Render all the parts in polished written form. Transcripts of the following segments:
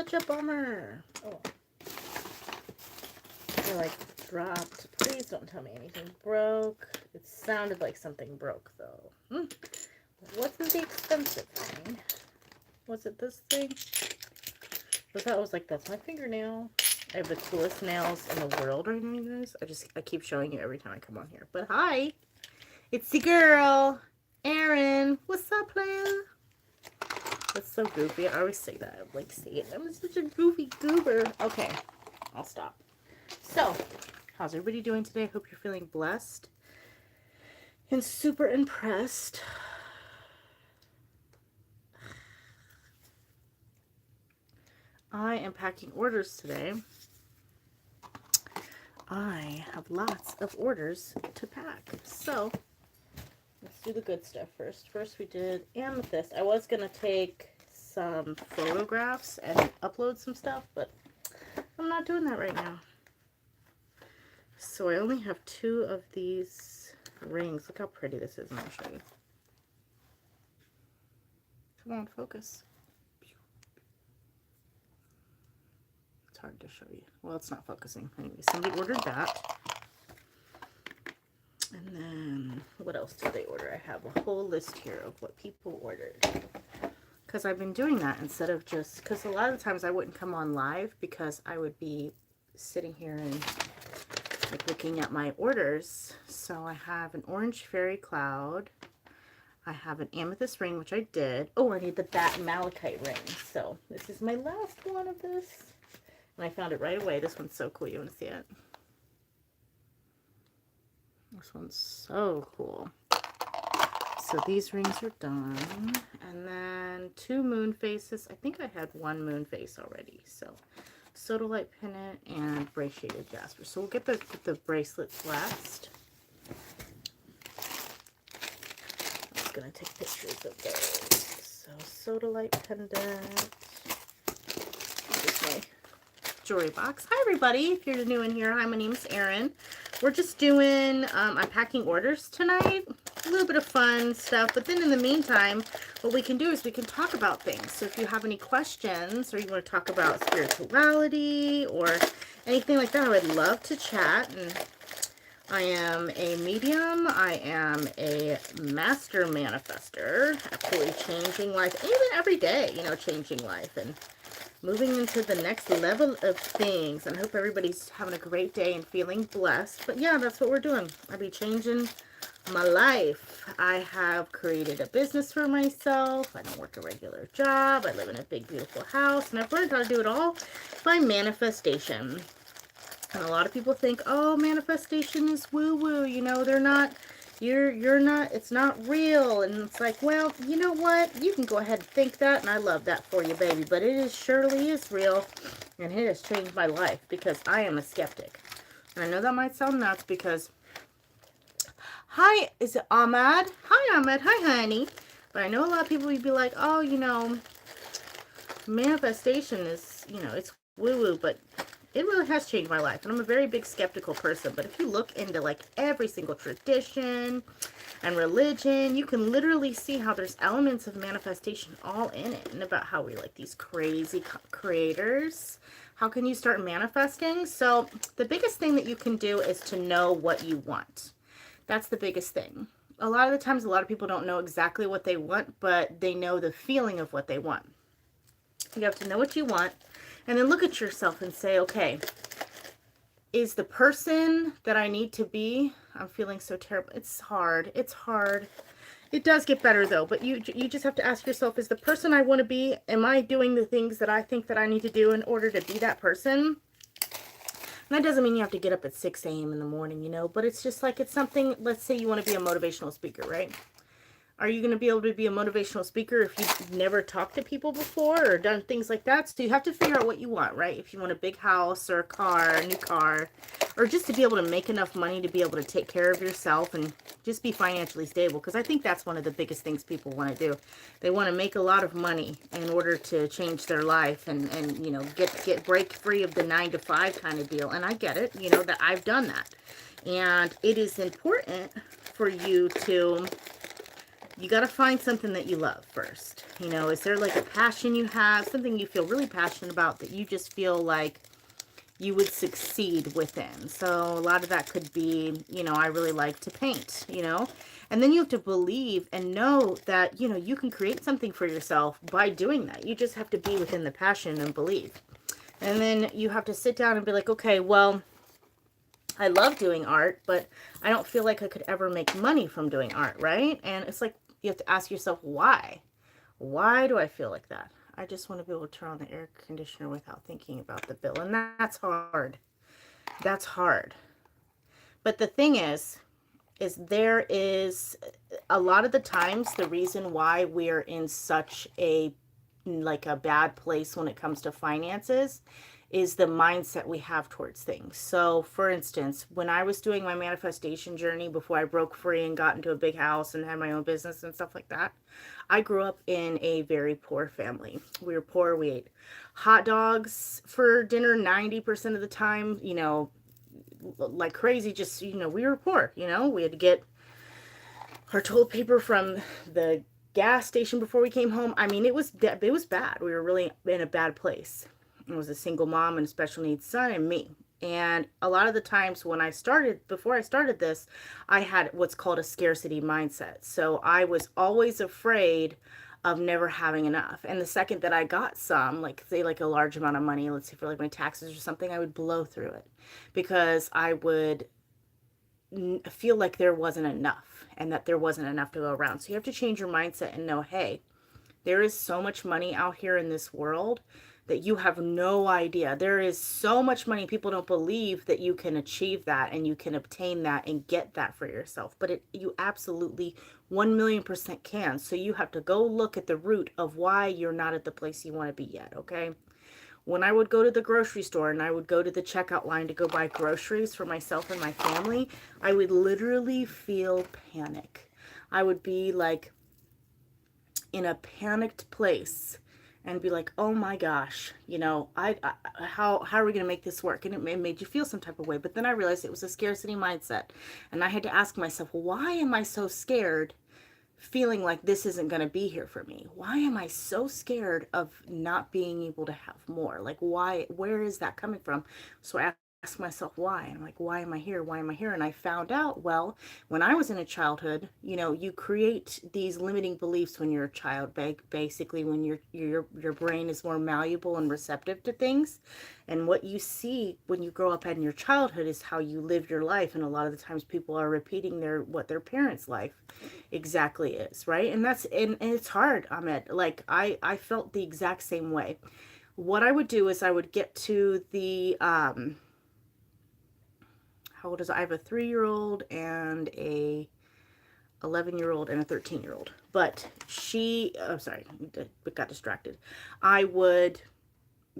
such a bummer. Oh. I like dropped. Please don't tell me anything broke. It sounded like something broke though. It wasn't the expensive thing. Was it this thing? But that was like, that's my fingernail. I have the coolest nails in the world right now, you guys. I keep showing you every time I come on here. But hi, it's the girl, Erin. What's up, player? That's so goofy. I always say that. I like say it. I'm such a goofy goober. Okay, I'll stop. So, how's everybody doing today? I hope you're feeling blessed and super impressed. I am packing orders today. I have lots of orders to pack. So, let's do the good stuff first. First we did amethyst. I was going to take some photographs and upload some stuff, but I'm not doing that right now. So I only have 2 of these rings. Look how pretty this is. I'm going to show you. Come on, focus. It's hard to show you. Well, it's not focusing. Anyway, somebody ordered that. And then, what else did they order? I have a whole list here of what people ordered. Because I've been doing that instead of just... Because a lot of times I wouldn't come on live because I would be sitting here and like looking at my orders. So I have an orange fairy cloud. I have an amethyst ring, which I did. Oh, I need the bat malachite ring. So this is my last one of this. And I found it right away. This one's so cool. You want to see it? This one's so cool. So these rings are done. And then 2 moon faces. I think I had 1 moon face already. So sodalite pendant and brachiated jasper. So we'll get the bracelets last. I'm just going to take pictures of those. So sodalite pendant. Here's my jewelry box. Hi everybody, if you're new in here. Hi, my name is Erin. We're just doing, I'm packing orders tonight. A little bit of fun stuff, but then in the meantime, what we can do is we can talk about things. So if you have any questions or you want to talk about spirituality or anything like that, I would love to chat. And I am a medium. I am a master manifester, absolutely changing life, even every day, you know, changing life and moving into the next level of things. And I hope everybody's having a great day and feeling blessed. But yeah, that's what we're doing. I'll be changing my life. I have created a business for myself. I don't work a regular job. I live in a big, beautiful house. And I've learned how to do it all by manifestation. And a lot of people think, oh, manifestation is woo-woo. You know, they're not... You're not, it's not real. And it's like, well, you know what? You can go ahead and think that, and I love that for you, baby. But it is surely is real, and it has changed my life because I am a skeptic. And I know that might sound nuts because, hi, is it Ahmad? Hi, Ahmad. Hi, honey. But I know a lot of people would be like, oh, you know, manifestation is, you know, it's woo-woo, but it really has changed my life. And I'm a very big skeptical person. But if you look into like every single tradition and religion, you can literally see how there's elements of manifestation all in it. And about how we like these crazy creators. How can you start manifesting? So the biggest thing that you can do is to know what you want. That's the biggest thing. A lot of the times, a lot of people don't know exactly what they want, but they know the feeling of what they want. You have to know what you want. And then look at yourself and say, okay, is the person that I need to be, I'm feeling so terrible. It's hard. It's hard. It does get better though, but you just have to ask yourself, is the person I want to be, am I doing the things that I think that I need to do in order to be that person? And that doesn't mean you have to get up at 6 a.m. in the morning, you know, but it's just like, it's something, let's say you want to be a motivational speaker, right? Are you going to be able to be a motivational speaker if you've never talked to people before or done things like that? So you have to figure out what you want, right? If you want a big house or a car, a new car, or just to be able to make enough money to be able to take care of yourself and just be financially stable. Because I think that's one of the biggest things people want to do. They want to make a lot of money in order to change their life and you know, break free of the 9-to-5 kind of deal. And I get it, you know, that I've done that. And it is important for you to you got to find something that you love first. You know, is there like a passion you have, something you feel really passionate about that you just feel like you would succeed within? So a lot of that could be, you know, I really like to paint, you know, and then you have to believe and know that, you know, you can create something for yourself by doing that. You just have to be within the passion and believe. And then you have to sit down and be like, okay, well, I love doing art, but I don't feel like I could ever make money from doing art, right? And it's like, you have to ask yourself, why? Why do I feel like that? I just want to be able to turn on the air conditioner without thinking about the bill. And that's hard. That's hard. But the thing is there is a lot of the times the reason why we are in such a like a bad place when it comes to finances is the mindset we have towards things. So for instance, when I was doing my manifestation journey before I broke free and got into a big house and had my own business and stuff like that, I grew up in a very poor family. We were poor. We ate hot dogs for dinner 90% of the time, you know, like crazy. Just, you know, we were poor, you know, we had to get our toilet paper from the gas station before we came home. I mean, it was bad. We were really in a bad place. I was a single mom and a special needs son and me. And a lot of the times when before I started this, I had what's called a scarcity mindset. So I was always afraid of never having enough. And the second that I got some, like say like a large amount of money, let's say for like my taxes or something, I would blow through it because I would feel like there wasn't enough and that there wasn't enough to go around. So you have to change your mindset and know, hey, there is so much money out here in this world that you have no idea. There is so much money. People don't believe that you can achieve that and you can obtain that and get that for yourself. But you absolutely 1,000,000% can. So you have to go look at the root of why you're not at the place you want to be yet, okay? When I would go to the grocery store and I would go to the checkout line to go buy groceries for myself and my family, I would literally feel panic. I would be like in a panicked place and be like, oh my gosh, you know, how are we going to make this work? And it made you feel some type of way. But then I realized it was a scarcity mindset. And I had to ask myself, why am I so scared feeling like this isn't going to be here for me? Why am I so scared of not being able to have more? Like, why, where is that coming from? So I ask myself why. And I'm like, why am I here? Why am I here? And I found out, well, when I was in a childhood, you know, you create these limiting beliefs when you're a child. Basically, when your brain is more malleable and receptive to things. And what you see when you grow up in your childhood is how you live your life. And a lot of the times people are repeating what their parents' life exactly is, right? And it's hard, Ahmed. Like I felt the exact same way. What I would do is I would get to the how old is I have a 3-year-old and a 11-year-old and a 13-year-old. But sorry, got distracted. I would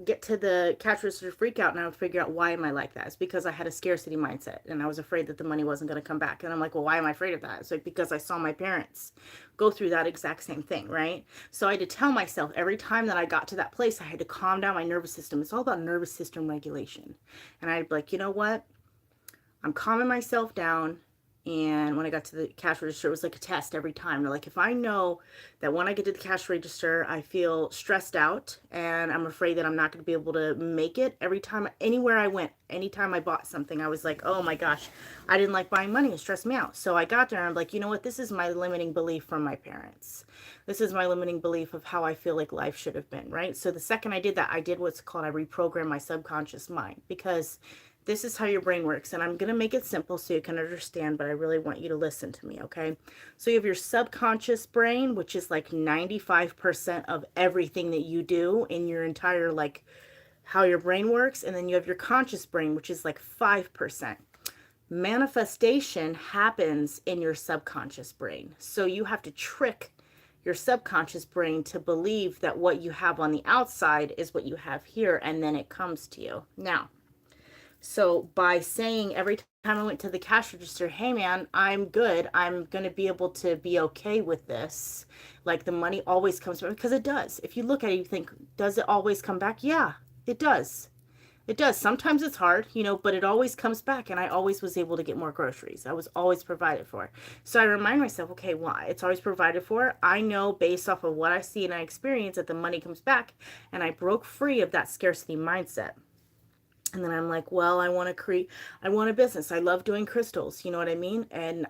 get to the cash register freak out and I would figure out why am I like that. It's because I had a scarcity mindset and I was afraid that the money wasn't going to come back. And I'm like, well, why am I afraid of that? It's like because I saw my parents go through that exact same thing, right? So I had to tell myself every time that I got to that place, I had to calm down my nervous system. It's all about nervous system regulation. And I'd be like, you know what? I'm calming myself down. And when I got to the cash register, it was like a test every time. Like, if I know that when I get to the cash register, I feel stressed out and I'm afraid that I'm not going to be able to make it every time, anywhere I went, anytime I bought something, I was like, oh my gosh, I didn't like buying money. It stressed me out. So I got there and I'm like, you know what? This is my limiting belief from my parents. This is my limiting belief of how I feel like life should have been, right? So the second I did that, I did what's called, I reprogrammed my subconscious mind, because this is how your brain works. And I'm going to make it simple so you can understand, but I really want you to listen to me, okay? So you have your subconscious brain, which is like 95% of everything that you do in your entire, like, how your brain works. And then you have your conscious brain, which is like 5%. Manifestation happens in your subconscious brain. So you have to trick your subconscious brain to believe that what you have on the outside is what you have here, and then it comes to you. Now, so by saying every time I went to the cash register, hey man, I'm good, I'm going to be able to be okay with this. Like, the money always comes back, because it does. If you look at it, you think, does it always come back? Yeah, it does. It does. Sometimes it's hard, but it always comes back, and I always was able to get more groceries. I was always provided for. So I remind myself, okay, why? It's always provided for. I know based off of what I see and I experience that the money comes back, and I broke free of that scarcity mindset. And then I'm like, well, I want a business. I love doing crystals. You know what I mean? And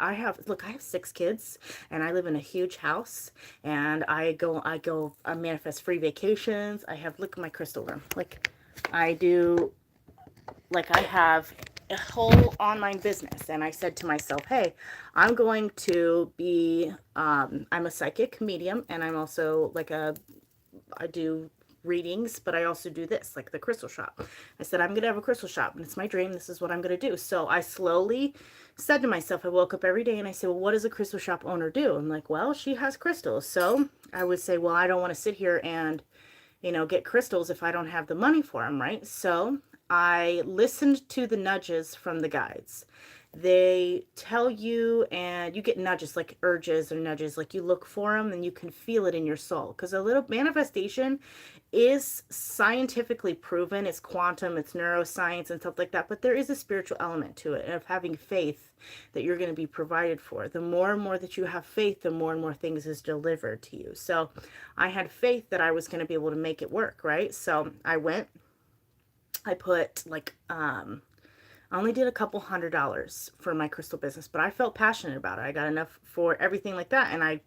look, I have 6 kids and I live in a huge house and I manifest free vacations. Look at my crystal room. I do, I have a whole online business. And I said to myself, hey, I'm going to be, I'm a psychic medium and I'm also I do readings, but I also do this, like the crystal shop. I said, I'm going to have a crystal shop and it's my dream. This is what I'm going to do. So I slowly said to myself, I woke up every day and I said, well, what does a crystal shop owner do? I'm like, well, she has crystals. So I would say, well, I don't want to sit here and, get crystals if I don't have the money for them, right? So I listened to the nudges from the guides. They tell you, and you get nudges, like urges or nudges, like you look for them and you can feel it in your soul. Because a little manifestation is scientifically proven. It's quantum, it's neuroscience and stuff like that. But there is a spiritual element to it, and of having faith that you're going to be provided for. The more and more that you have faith, the more and more things is delivered to you. So I had faith that I was going to be able to make it work, right? So I put I only did a couple $100 for my crystal business, but I felt passionate about it. I got enough for everything like that. And I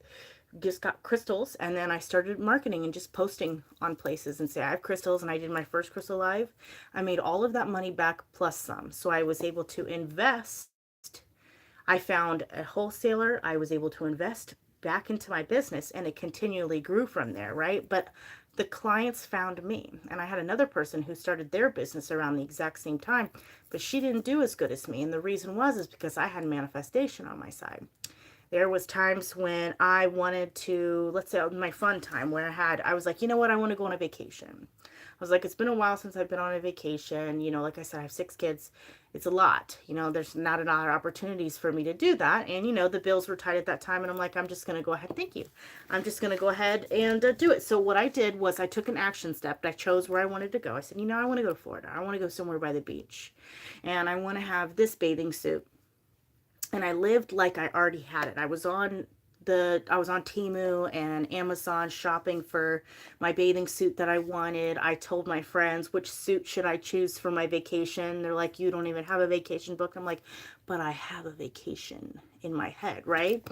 just got crystals and then I started marketing and just posting on places and say, I have crystals, and I did my first crystal live. I made all of that money back plus some. So I was able to invest. I found a wholesaler. I was able to invest back into my business and it continually grew from there, right? But the clients found me. And I had another person who started their business around the exact same time, but she didn't do as good as me. And the reason is because I had manifestation on my side. There was times when I wanted to, let's say my fun time where I was like, you know what, I want to go on a vacation. I was like, it's been a while since I've been on a vacation. Like I said, I have 6 kids. It's a lot. There's not a lot of opportunities for me to do that. And, the bills were tight at that time. And I'm like, I'm just going to go ahead. Thank you. I'm just going to go ahead and do it. So what I did was I took an action step. I chose where I wanted to go. I said, I want to go to Florida. I want to go somewhere by the beach. And I want to have this bathing suit. And I lived like I already had it. I was on Temu and Amazon shopping for my bathing suit that I wanted. I told my friends, which suit should I choose for my vacation? They're like, you don't even have a vacation booked. I'm like, but I have a vacation in my head, right?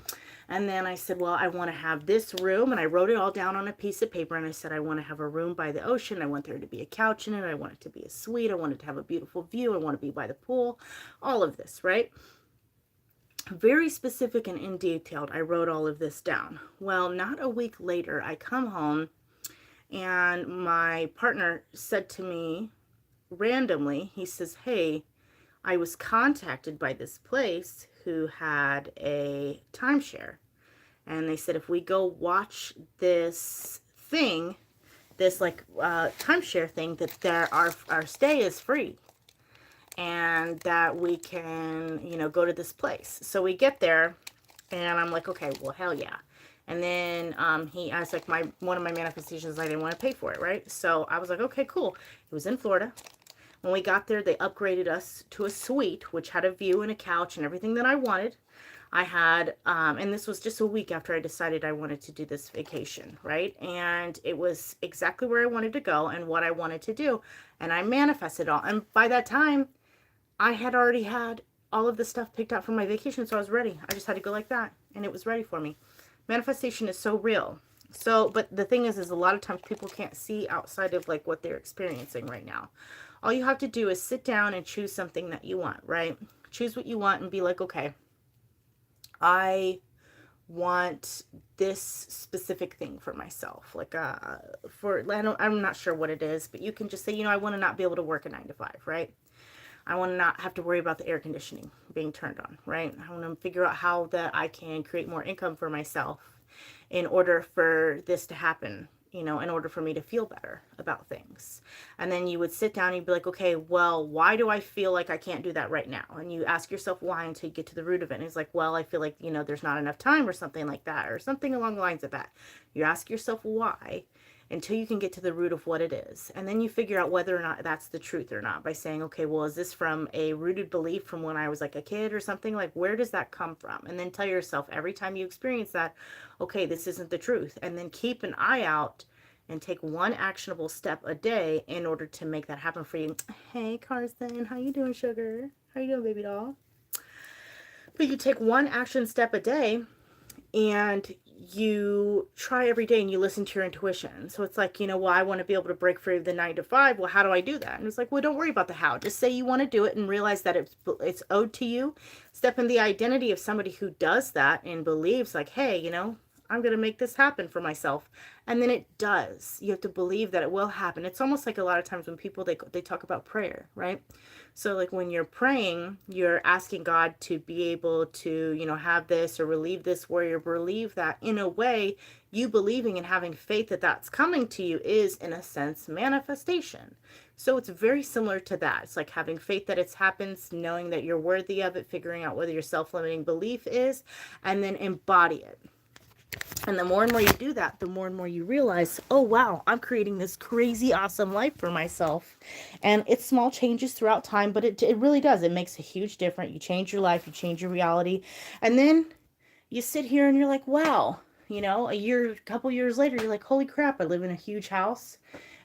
And then I said, well, I want to have this room. And I wrote it all down on a piece of paper. And I said, I want to have a room by the ocean. I want there to be a couch in it. I want it to be a suite. I want it to have a beautiful view. I want to be by the pool. All of this, right? Very specific and in detailed. I wrote all of this down. Well, not a week later, I come home and my partner said to me randomly, he says, hey, I was contacted by this place who had a timeshare. And they said, if we go watch this thing, this timeshare thing, that our stay is free. And that we can, go to this place. So we get there and I'm like, okay, well, hell yeah. And then I was like, one of my manifestations, I didn't want to pay for it, right? So I was like, okay, cool. It was in Florida. When we got there, they upgraded us to a suite, which had a view and a couch and everything that I wanted. I had, and this was just a week after I decided I wanted to do this vacation, right? And it was exactly where I wanted to go and what I wanted to do. And I manifested all. And by that time, I had already had all of the stuff picked out for my vacation, so I was ready. I just had to go like that, and it was ready for me. Manifestation is so real. So, but the thing is a lot of times people can't see outside of what they're experiencing right now. All you have to do is sit down and choose something that you want, right? Choose what you want and be like, okay, I want this specific thing for myself. I'm not sure what it is, but you can just say, I want to not be able to work a 9 to 5, right? I want to not have to worry about the air conditioning being turned on, right? I want to figure out how that I can create more income for myself in order for this to happen, in order for me to feel better about things. And then you would sit down and you'd be like, okay, well, why do I feel like I can't do that right now? And you ask yourself why until you get to the root of it. And it's like, well, I feel like, there's not enough time or something like that, or something along the lines of that. You ask yourself why. until you can get to the root of what it is. And then you figure out whether or not that's the truth or not by saying, okay, well, is this from a rooted belief from when I was like a kid or something? Like, where does that come from? And then tell yourself every time you experience that, okay, this isn't the truth. And then keep an eye out and take one actionable step a day in order to make that happen for you. Hey, Carson, how you doing, sugar? How you doing, baby doll? But you take one action step a day and you try every day and you listen to your intuition. So it's like, well, I want to be able to break free of the 9 to 5. Well, how do I do that? And it's like, well, don't worry about the how. Just say you want to do it and realize that it's owed to you. Step in the identity of somebody who does that and believes like, hey, I'm going to make this happen for myself. And then it does. You have to believe that it will happen. It's almost like a lot of times when people, they talk about prayer, right? So like when you're praying, you're asking God to be able to, have this or relieve this, where you believe that in a way, you believing and having faith that that's coming to you is in a sense manifestation. So it's very similar to that. It's like having faith that it happens, knowing that you're worthy of it, figuring out whether your self-limiting belief is, and then embody it. And the more and more you do that, the more and more you realize, oh, wow, I'm creating this crazy, awesome life for myself. And it's small changes throughout time, but it really does. It makes a huge difference. You change your life, you change your reality. And then you sit here and you're like, wow, a couple years later, you're like, holy crap, I live in a huge house.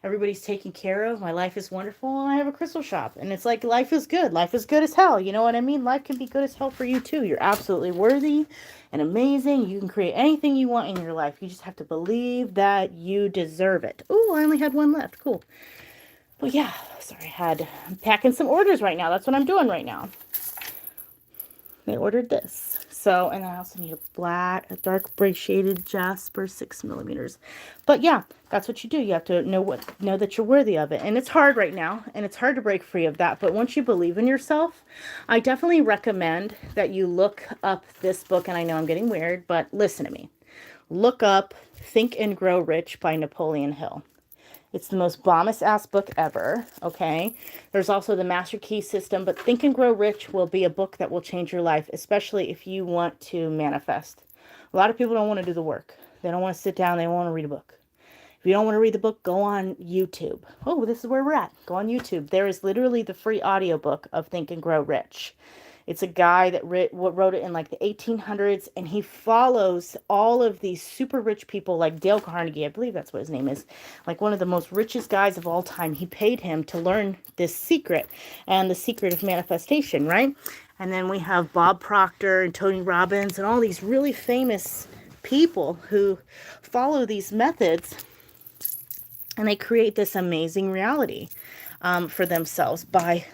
Everybody's taken care of. My life is wonderful. And I have a crystal shop. And it's like, life is good. Life is good as hell. You know what I mean? Life can be good as hell for you too. You're absolutely worthy and amazing. You can create anything you want in your life. You just have to believe that you deserve it. Oh, I only had one left. Cool. Well, yeah. Sorry, I'm packing some orders right now. That's what I'm doing right now. They ordered this. So, and I also need a dark gray shaded jasper, 6mm. But yeah, that's what you do. You have to know that you're worthy of it. And it's hard right now, and it's hard to break free of that. But once you believe in yourself, I definitely recommend that you look up this book. And I know I'm getting weird, but listen to me. Look up Think and Grow Rich by Napoleon Hill. It's the most bomb-ass book ever, okay? There's also the Master Key System, but Think and Grow Rich will be a book that will change your life, especially if you want to manifest. A lot of people don't want to do the work. They don't want to sit down. They don't want to read a book. If you don't want to read the book, go on YouTube. Oh, this is where we're at. Go on YouTube. There is literally the free audiobook of Think and Grow Rich. It's a guy that wrote it in like the 1800s, and he follows all of these super rich people like Dale Carnegie. I believe that's what his name is. Like one of the most richest guys of all time. He paid him to learn this secret and the secret of manifestation, right? And then we have Bob Proctor and Tony Robbins and all these really famous people who follow these methods, and they create this amazing reality for themselves by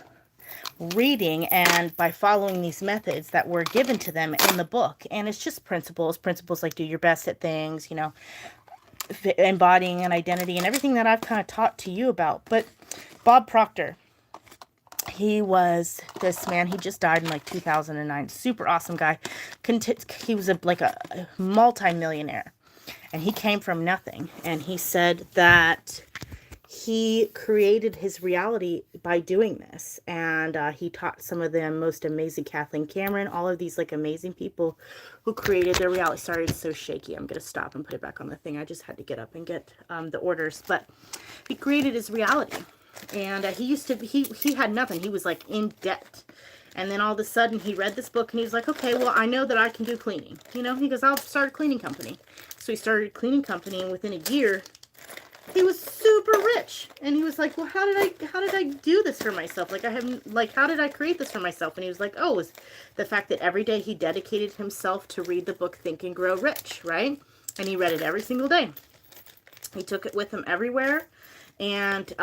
reading and by following these methods that were given to them in the book. And it's just principles like do your best at things, embodying an identity and everything that I've kind of taught to you about. But Bob Proctor, he was this man. He just died in like 2009. Super awesome guy. He was like a multi-millionaire, and he came from nothing. And he said that he created his reality by doing this. And he taught some of the most amazing, Kathleen Cameron, all of these like amazing people who created their reality. Sorry, it's so shaky. I'm going to stop and put it back on the thing. I just had to get up and get the orders. But he created his reality. And he had nothing. He was like in debt. And then all of a sudden he read this book and he was like, okay, well, I know that I can do cleaning. He goes, I'll start a cleaning company. So he started a cleaning company, and within a year, he was super rich. And he was like, well, how did I do this for myself? How did I create this for myself? And he was like, oh, it was the fact that every day he dedicated himself to read the book Think and Grow Rich, right? And he read it every single day. He took it with him everywhere. And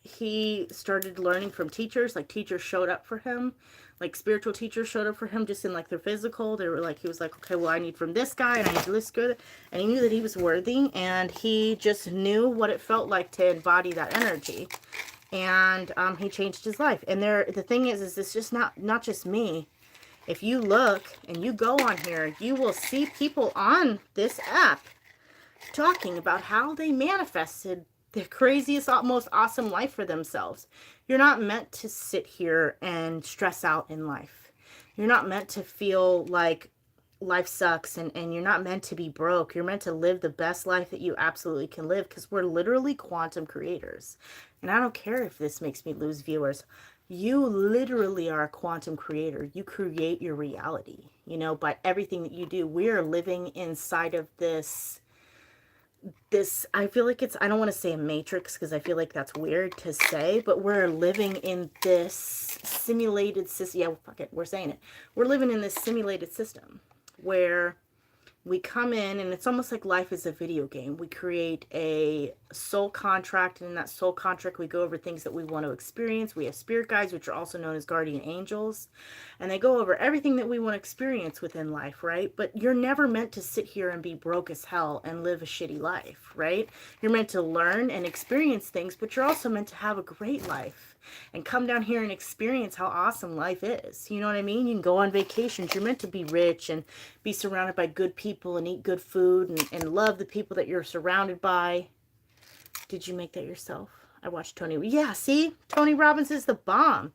he started learning from teachers. Like, teachers showed up for him. Like, spiritual teachers showed up for him just in like their physical. They were like, he was like, okay, well, I need from this guy and I need this good. And he knew that he was worthy, and he just knew what it felt like to embody that energy. And he changed his life. And the thing is it's just not just me. If you look and you go on here, you will see people on this app talking about how they manifested the craziest, most awesome life for themselves. You're not meant to sit here and stress out in life. You're not meant to feel like life sucks and you're not meant to be broke. You're meant to live the best life that you absolutely can live, because we're literally quantum creators. And I don't care if this makes me lose viewers. You literally are a quantum creator. You create your reality, you know, by everything that you do. We are living inside of this, I feel like it's, I don't want to say a matrix because I feel like that's weird to say, but we're living in this simulated system. Yeah, fuck it, we're saying it. We're living in this simulated system where we come in, and it's almost like life is a video game. We create a soul contract, and in that soul contract we go over things that we want to experience. We have spirit guides, which are also known as guardian angels, and they go over everything that we want to experience within life, right? But you're never meant to sit here and be broke as hell and live a shitty life, right? You're meant to learn and experience things, but you're also meant to have a great life and come down here and experience how awesome life is. You know what I mean? You can go on vacations. You're meant to be rich and be surrounded by good people and eat good food and love the people that you're surrounded by. Did you make that yourself? I watched Tony. Yeah, see? Tony Robbins is the bomb.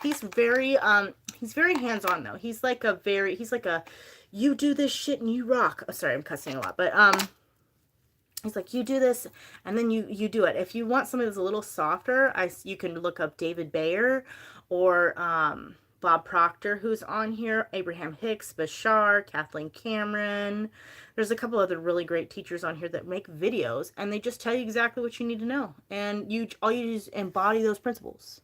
He's very hands-on though. He's like a you do this shit and you rock. Oh, sorry, I'm cussing a lot, but he's like, you do this, and then you do it. If you want something that's a little softer, you can look up David Bayer or Bob Proctor, who's on here, Abraham Hicks, Bashar, Kathleen Cameron. There's a couple other really great teachers on here that make videos, and they just tell you exactly what you need to know. And all you do is embody those principles.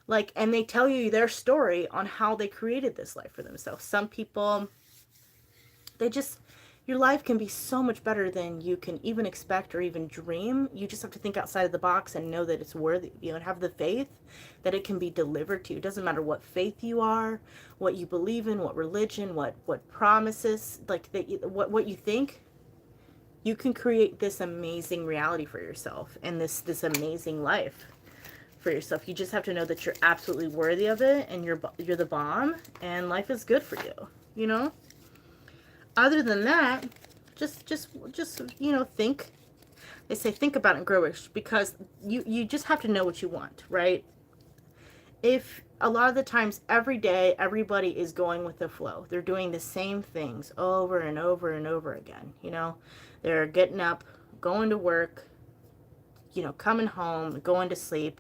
Like, and they tell you their story on how they created this life for themselves. Some people, your life can be so much better than you can even expect or even dream. You just have to think outside of the box and know that it's worthy, you know, and have the faith that it can be delivered to you. It doesn't matter what faith you are, what you believe in, what religion, what promises, like what you think. You can create this amazing reality for yourself and this amazing life for yourself. You just have to know that you're absolutely worthy of it, and you're the bomb, and life is good for you, you know? Other than that, just you know, think. They say think about it and grow rich, because you just have to know what you want, right? If a lot of the times every day everybody is going with the flow. They're doing the same things over and over and over again, you know? They're getting up, going to work, you know, coming home, going to sleep,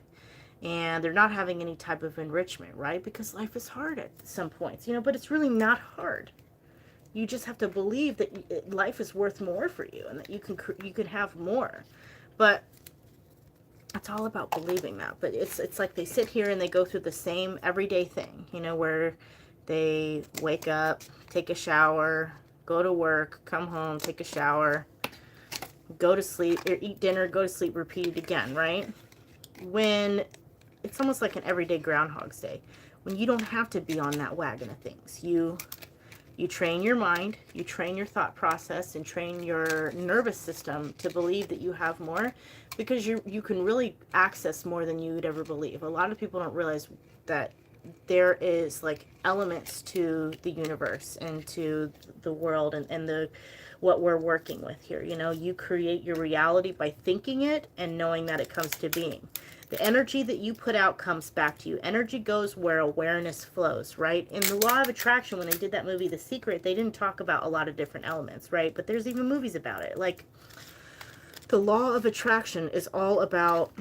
and they're not having any type of enrichment, right? Because life is hard at some points, you know, but it's really not hard. You just have to believe that life is worth more for you, and that you can have more. But it's all about believing that. But it's like they sit here and they go through the same everyday thing, you know, where they wake up, take a shower, go to work, come home, take a shower, go to sleep, or eat dinner, go to sleep, repeat it again, right? When it's almost like an everyday Groundhog's Day, when you don't have to be on that wagon of things. You train your mind, you train your thought process, and train your nervous system to believe that you have more, because you can really access more than you would ever believe. A lot of people don't realize that there is like elements to the universe and to the world and the what we're working with here. You know, you create your reality by thinking it and knowing that it comes to being. The energy that you put out comes back to you. Energy goes where awareness flows, right? In the law of attraction, when they did that movie, The Secret, they didn't talk about a lot of different elements, right? But there's even movies about it. Like, the law of attraction is all about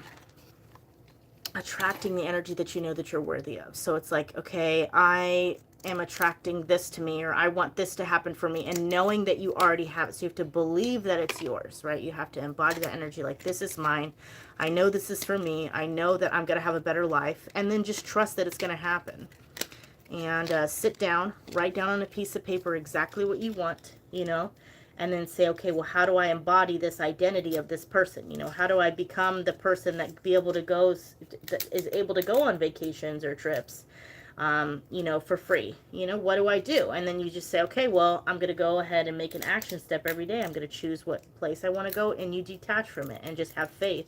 attracting the energy that you know that you're worthy of. So it's like, okay, I am attracting this to me, or I want this to happen for me, and knowing that you already have it. So you have to believe that it's yours, right? You have to embody that energy, like, this is mine. I know this is for me. I know that I'm going to have a better life. And then just trust that it's going to happen. And sit down, write down on a piece of paper exactly what you want, you know, and then say, okay, well, how do I embody this identity of this person? You know, how do I become the person that is able to go on vacations or trips, you know, for free? You know, what do I do? And then you just say, okay, well, I'm going to go ahead and make an action step every day. I'm going to choose what place I want to go, and you detach from it and just have faith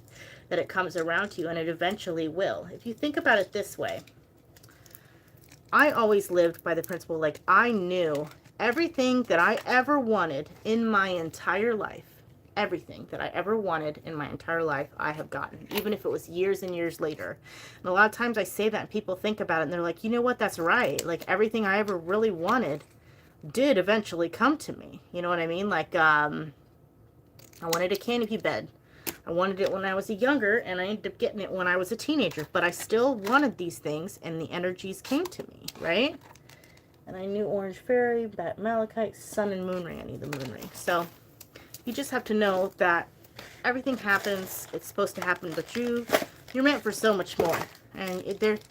that it comes around to you, and it eventually will. If you think about it this way, I always lived by the principle, like, I knew everything that I ever wanted in my entire life. Everything that I ever wanted in my entire life, I have gotten, even if it was years and years later. And a lot of times I say that and people think about it and they're like, you know what, that's right. Like, everything I ever really wanted, did eventually come to me. You know what I mean? Like, I wanted a canopy bed. I wanted it when I was younger, and I ended up getting it when I was a teenager. But I still wanted these things, and the energies came to me, right? And I knew Orange Fairy, Malachite, Sun, and Moon Ring. I need the Moon Ring. So you just have to know that everything happens. It's supposed to happen, but you're meant for so much more. And it's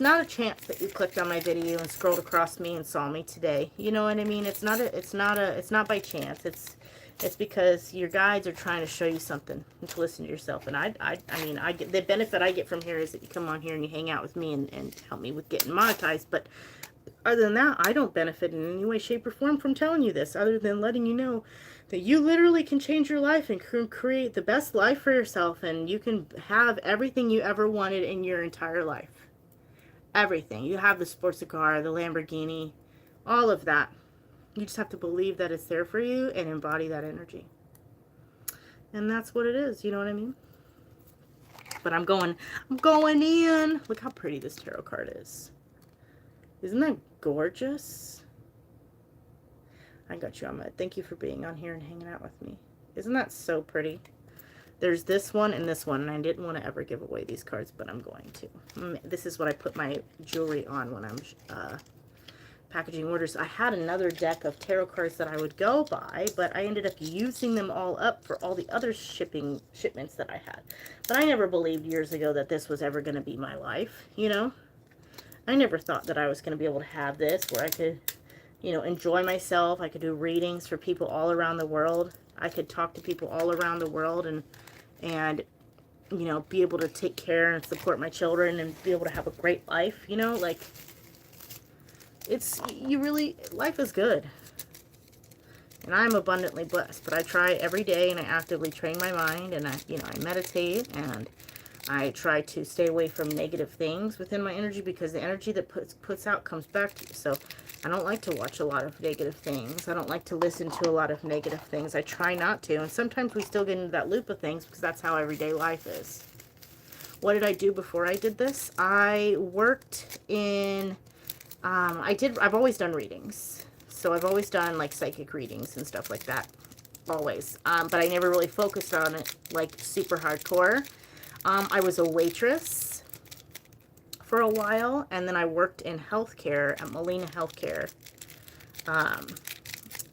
not a chance that you clicked on my video and scrolled across me and saw me today. You know what I mean? It's not by chance. It's because your guides are trying to show you something and to listen to yourself. And I mean, I get the benefit I get from here is that you come on here and you hang out with me and help me with getting monetized. But other than that, I don't benefit in any way, shape, or form from telling you this, other than letting you know that you literally can change your life and create the best life for yourself, and you can have everything you ever wanted in your entire life. Everything. You have the sports car, the Lamborghini, all of that. You just have to believe that it's there for you and embody that energy. And that's what it is, you know what I mean? But I'm going in. Look how pretty this tarot card is. Isn't that gorgeous? I got you, Ahmed. Thank you for being on here and hanging out with me. Isn't that so pretty? There's this one and this one, and I didn't want to ever give away these cards, but I'm going to. This is what I put my jewelry on when I'm packaging orders. I had another deck of tarot cards that I would go by, but I ended up using them all up for all the other shipments that I had. But I never believed years ago that this was ever going to be my life, you know? I never thought that I was going to be able to have this where I could, you know, enjoy myself. I could do readings for people all around the world. I could talk to people all around the world and you know, be able to take care and support my children and be able to have a great life, you know, like, life is good. And I'm abundantly blessed, but I try every day and I actively train my mind and I meditate and I try to stay away from negative things within my energy because the energy that puts out comes back to you. So I don't like to watch a lot of negative things. I don't like to listen to a lot of negative things. I try not to. And sometimes we still get into that loop of things because that's how everyday life is. What did I do before I did this? I worked in, I've always done readings. So I've always done like psychic readings and stuff like that. Always. But I never really focused on it like super hardcore. I was a waitress for a while, and then I worked in healthcare at Molina Healthcare.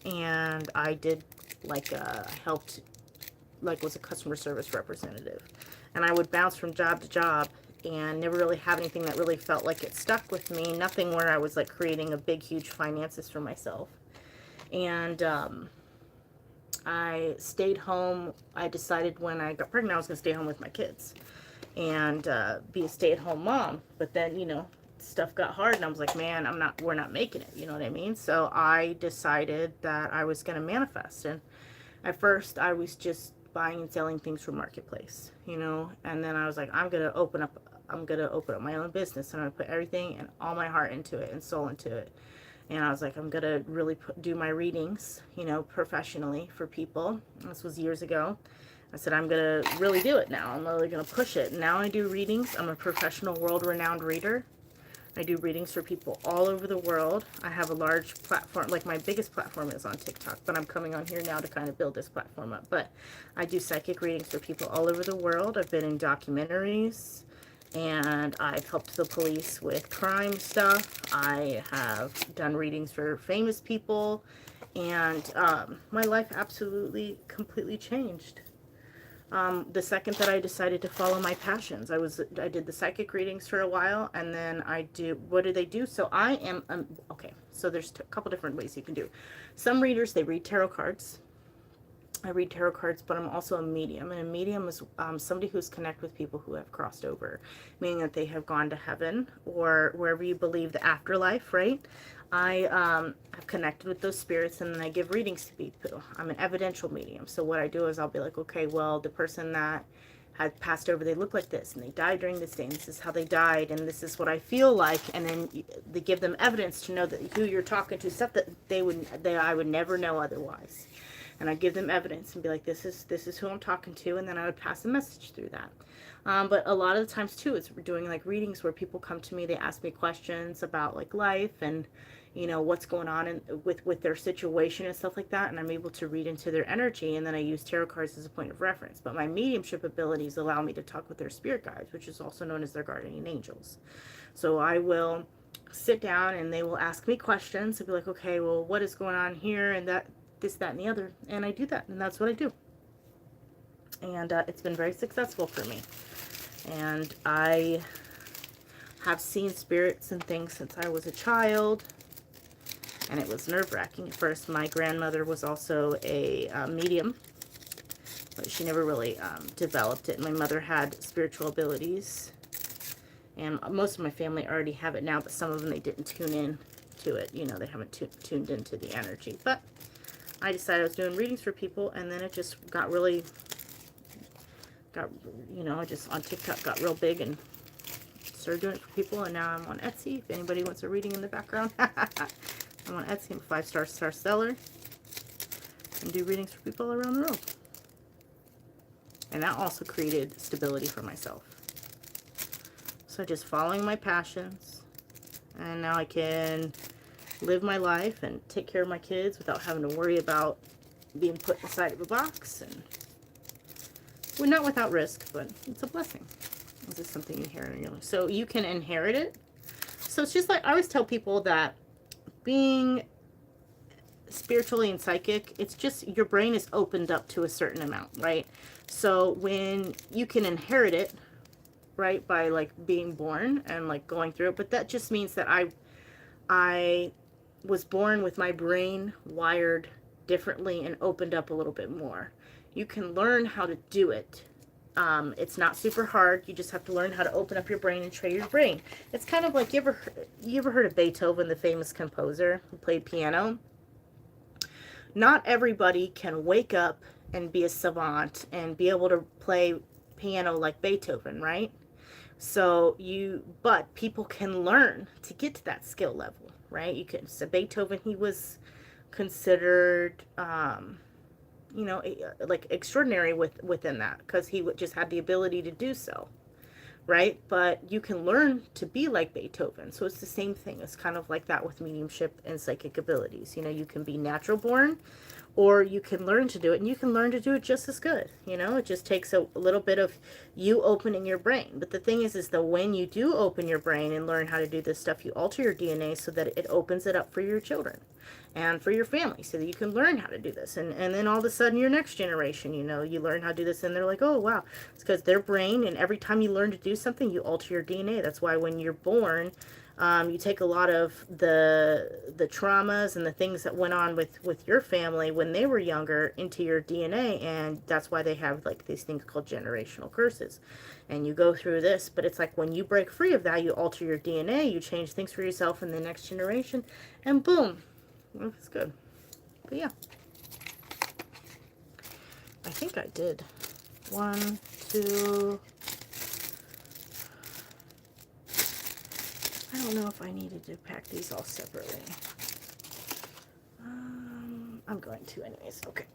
And I did, like, I helped, like, was a customer service representative. And I would bounce from job to job and never really have anything that really felt like it stuck with me. Nothing where I was, like, creating a big, huge finances for myself. And, I stayed home. I decided when I got pregnant I was going to stay home with my kids and be a stay-at-home mom. But then, you know, stuff got hard and I was like, man, we're not making it. You know what I mean? So I decided that I was going to manifest. And at first I was just buying and selling things from Marketplace, you know, and then I was like, I'm going to open up my own business and I'm going to put everything and all my heart into it and soul into it. And I was like, I'm going to really do my readings, you know, professionally for people. This was years ago. I said, I'm going to really do it now. I'm really going to push it. Now I do readings. I'm a professional, world-renowned reader. I do readings for people all over the world. I have a large platform. Like, my biggest platform is on TikTok, but I'm coming on here now to kind of build this platform up. But I do psychic readings for people all over the world. I've been in documentaries. And I've helped the police with crime stuff. I have done readings for famous people. And my life absolutely, completely changed. The second that I decided to follow my passions. I did the psychic readings for a while. And then what do they do? So I am, okay, so there's a couple different ways you can do. Some readers, they read tarot cards. I read tarot cards, but I'm also a medium. And a medium is somebody who's connected with people who have crossed over, meaning that they have gone to heaven or wherever you believe the afterlife, right? I have connected with those spirits and then I give readings to people. I'm an evidential medium. So what I do is I'll be like, okay, well, the person that had passed over, they look like this and they died during this day and this is how they died and this is what I feel like. And then they give them evidence to know that who you're talking to, stuff that I would never know otherwise. And I'd give them evidence and be like, this is who I'm talking to, and then I would pass a message through that. But a lot of the times too, it's doing like readings where people come to me, they ask me questions about like life and what's going on with their situation and stuff like that, and I'm able to read into their energy, and then I use tarot cards as a point of reference. But my mediumship abilities allow me to talk with their spirit guides, which is also known as their guardian angels. So I will sit down and they will ask me questions and be like, okay, well, what is going on here, and that, this, that, and the other, and I do that, and that's what I do. And it's been very successful for me. And I have seen spirits and things since I was a child, and it was nerve-wracking at first. My grandmother was also a medium, but she never really developed it. My mother had spiritual abilities, and most of my family already have it now, but some of them, they didn't tune in to it. They haven't tuned into the energy. But I decided I was doing readings for people, and then it just got really, just on TikTok got real big and started doing it for people. And now I'm on Etsy. If anybody wants a reading in the background, I'm on Etsy. I'm a 5-star seller and do readings for people around the world. And that also created stability for myself. So just following my passions, and now I can live my life and take care of my kids without having to worry about being put inside of a box. And well, not without risk, but it's a blessing. This is something you inherit in your life. So you can inherit it. So it's just like, I always tell people that being spiritually and psychic, it's just your brain is opened up to a certain amount, right? So when you can inherit it, right, by like being born and like going through it, but that just means that I was born with my brain wired differently and opened up a little bit more. You can learn how to do it. It's not super hard. You just have to learn how to open up your brain and train your brain. It's kind of like, you ever heard of Beethoven, the famous composer who played piano? Not everybody can wake up and be a savant and be able to play piano like Beethoven, right? But people can learn to get to that skill level, right? So Beethoven, he was considered, like extraordinary within that, because he just had the ability to do so, right? But you can learn to be like Beethoven. So it's the same thing. It's kind of like that with mediumship and psychic abilities. You can be natural born, or you can learn to do it, and you can learn to do it just as good. It just takes a little bit of you opening your brain. But the thing is that when you do open your brain and learn how to do this stuff, you alter your DNA so that it opens it up for your children and for your family, so that you can learn how to do this. And then all of a sudden, your next generation, you learn how to do this, and they're like, oh, wow. It's because their brain, and every time you learn to do something, you alter your DNA. That's why when you're born, you take a lot of the traumas and the things that went on with your family when they were younger into your DNA, and that's why they have like these things called generational curses. And you go through this, but it's like when you break free of that, you alter your DNA, you change things for yourself in the next generation, and boom, it's good. But yeah, I think I did 1, 2. I don't know if I needed to pack these all separately. I'm going to anyways. Okay.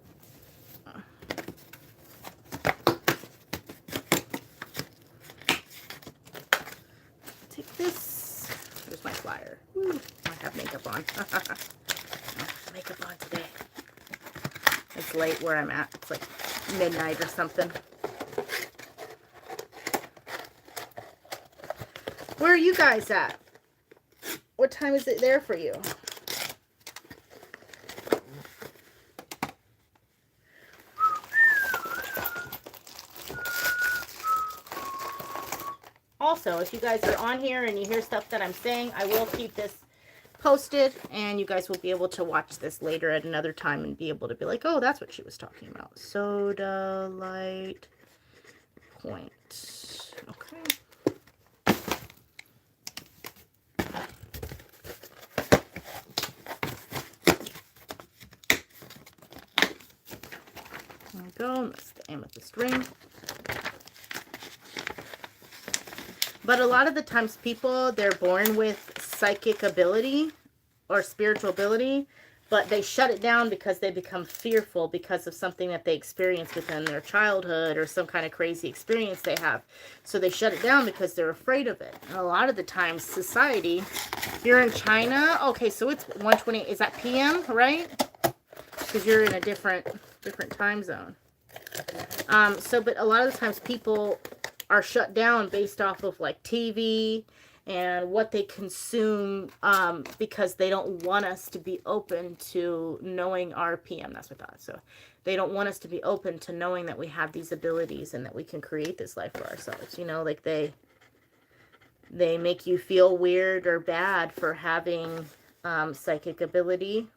Take this. Here's my flyer. Woo. I have makeup on. Makeup on today. It's late where I'm at. It's like midnight or something. Where are you guys at? What time is it there for you? Also, if you guys are on here and you hear stuff that I'm saying, I will keep this posted, and you guys will be able to watch this later at another time and be able to be like, oh, that's what she was talking about. Soda light point. Okay. There we go. That's the amethyst ring. But a lot of the times people, they're born with psychic ability or spiritual ability, but they shut it down because they become fearful because of something that they experience within their childhood or some kind of crazy experience they have. So they shut it down because they're afraid of it. And a lot of the times, society, you're in China, okay, so it's 1:20, is that PM, right? Because you're in a different time zone. But a lot of the times people are shut down based off of like TV and what they consume, because they don't want us to be open to knowing our PM. That's what I thought. So they don't want us to be open to knowing that we have these abilities and that we can create this life for ourselves. You know, like they make you feel weird or bad for having psychic ability,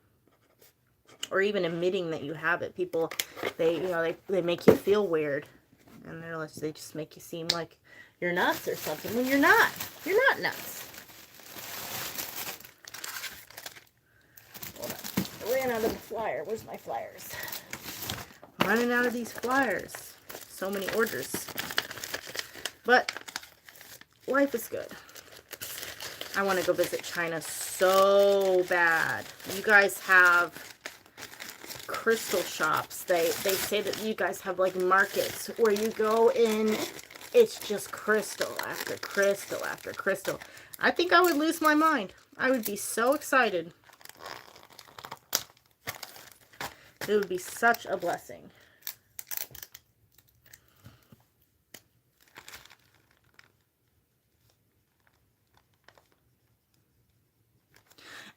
or even admitting that you have it. People, they make you feel weird, and they just make you seem like you're nuts or something. Well, you're not. You're not nuts. Hold on. I ran out of the flyer. Where's my flyers? I'm running out of these flyers. So many orders. But life is good. I want to go visit China so bad. You guys have crystal shops. They say that you guys have like markets where you go in, it's just crystal after crystal after crystal. I think I would lose my mind. I would be so excited. It would be such a blessing.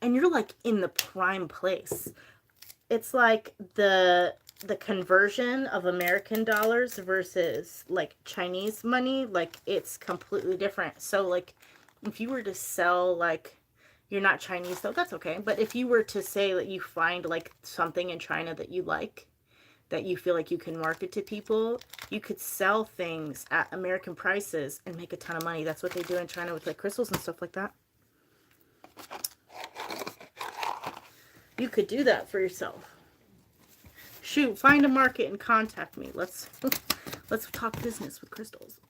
And you're like in the prime place. It's like the conversion of American dollars versus like Chinese money, like it's completely different. So like if you were to sell, like, you're not Chinese though, that's okay. But if you were to say that you find like something in China that you like, that you feel like you can market to people, you could sell things at American prices and make a ton of money. That's what they do in China with like crystals and stuff like that. You could do that for yourself. Shoot, find a market and contact me. Let's talk business with crystals.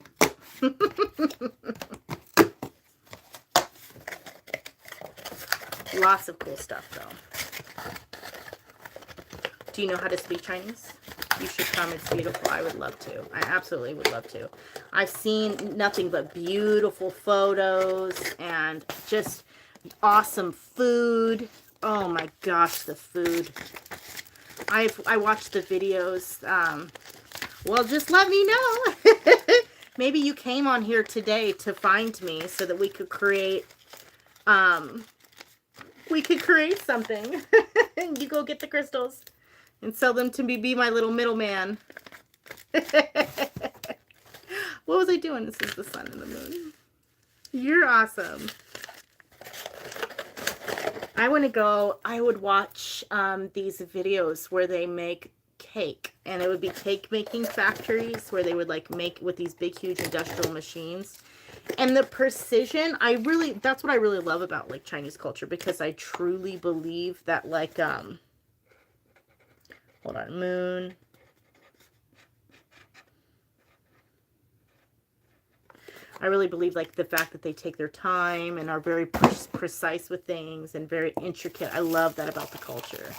Lots of cool stuff though. Do you know how to speak Chinese? You should come. It's beautiful. I would love to. I absolutely would love to. I've seen nothing but beautiful photos and just awesome food. Oh my gosh, the food. I watched the videos. Well, just let me know. Maybe you came on here today to find me so that we could create something. You go get the crystals and sell them to me, be my little middleman. What was I doing? This is the sun and the moon. You're awesome. I want to go, I would watch these videos where they make cake, and it would be cake making factories where they would like make with these big huge industrial machines, and the precision, that's what I really love about like Chinese culture, because I truly believe that like hold on, moon, I really believe like the fact that they take their time and are very precise with things and very intricate. I love that about the culture.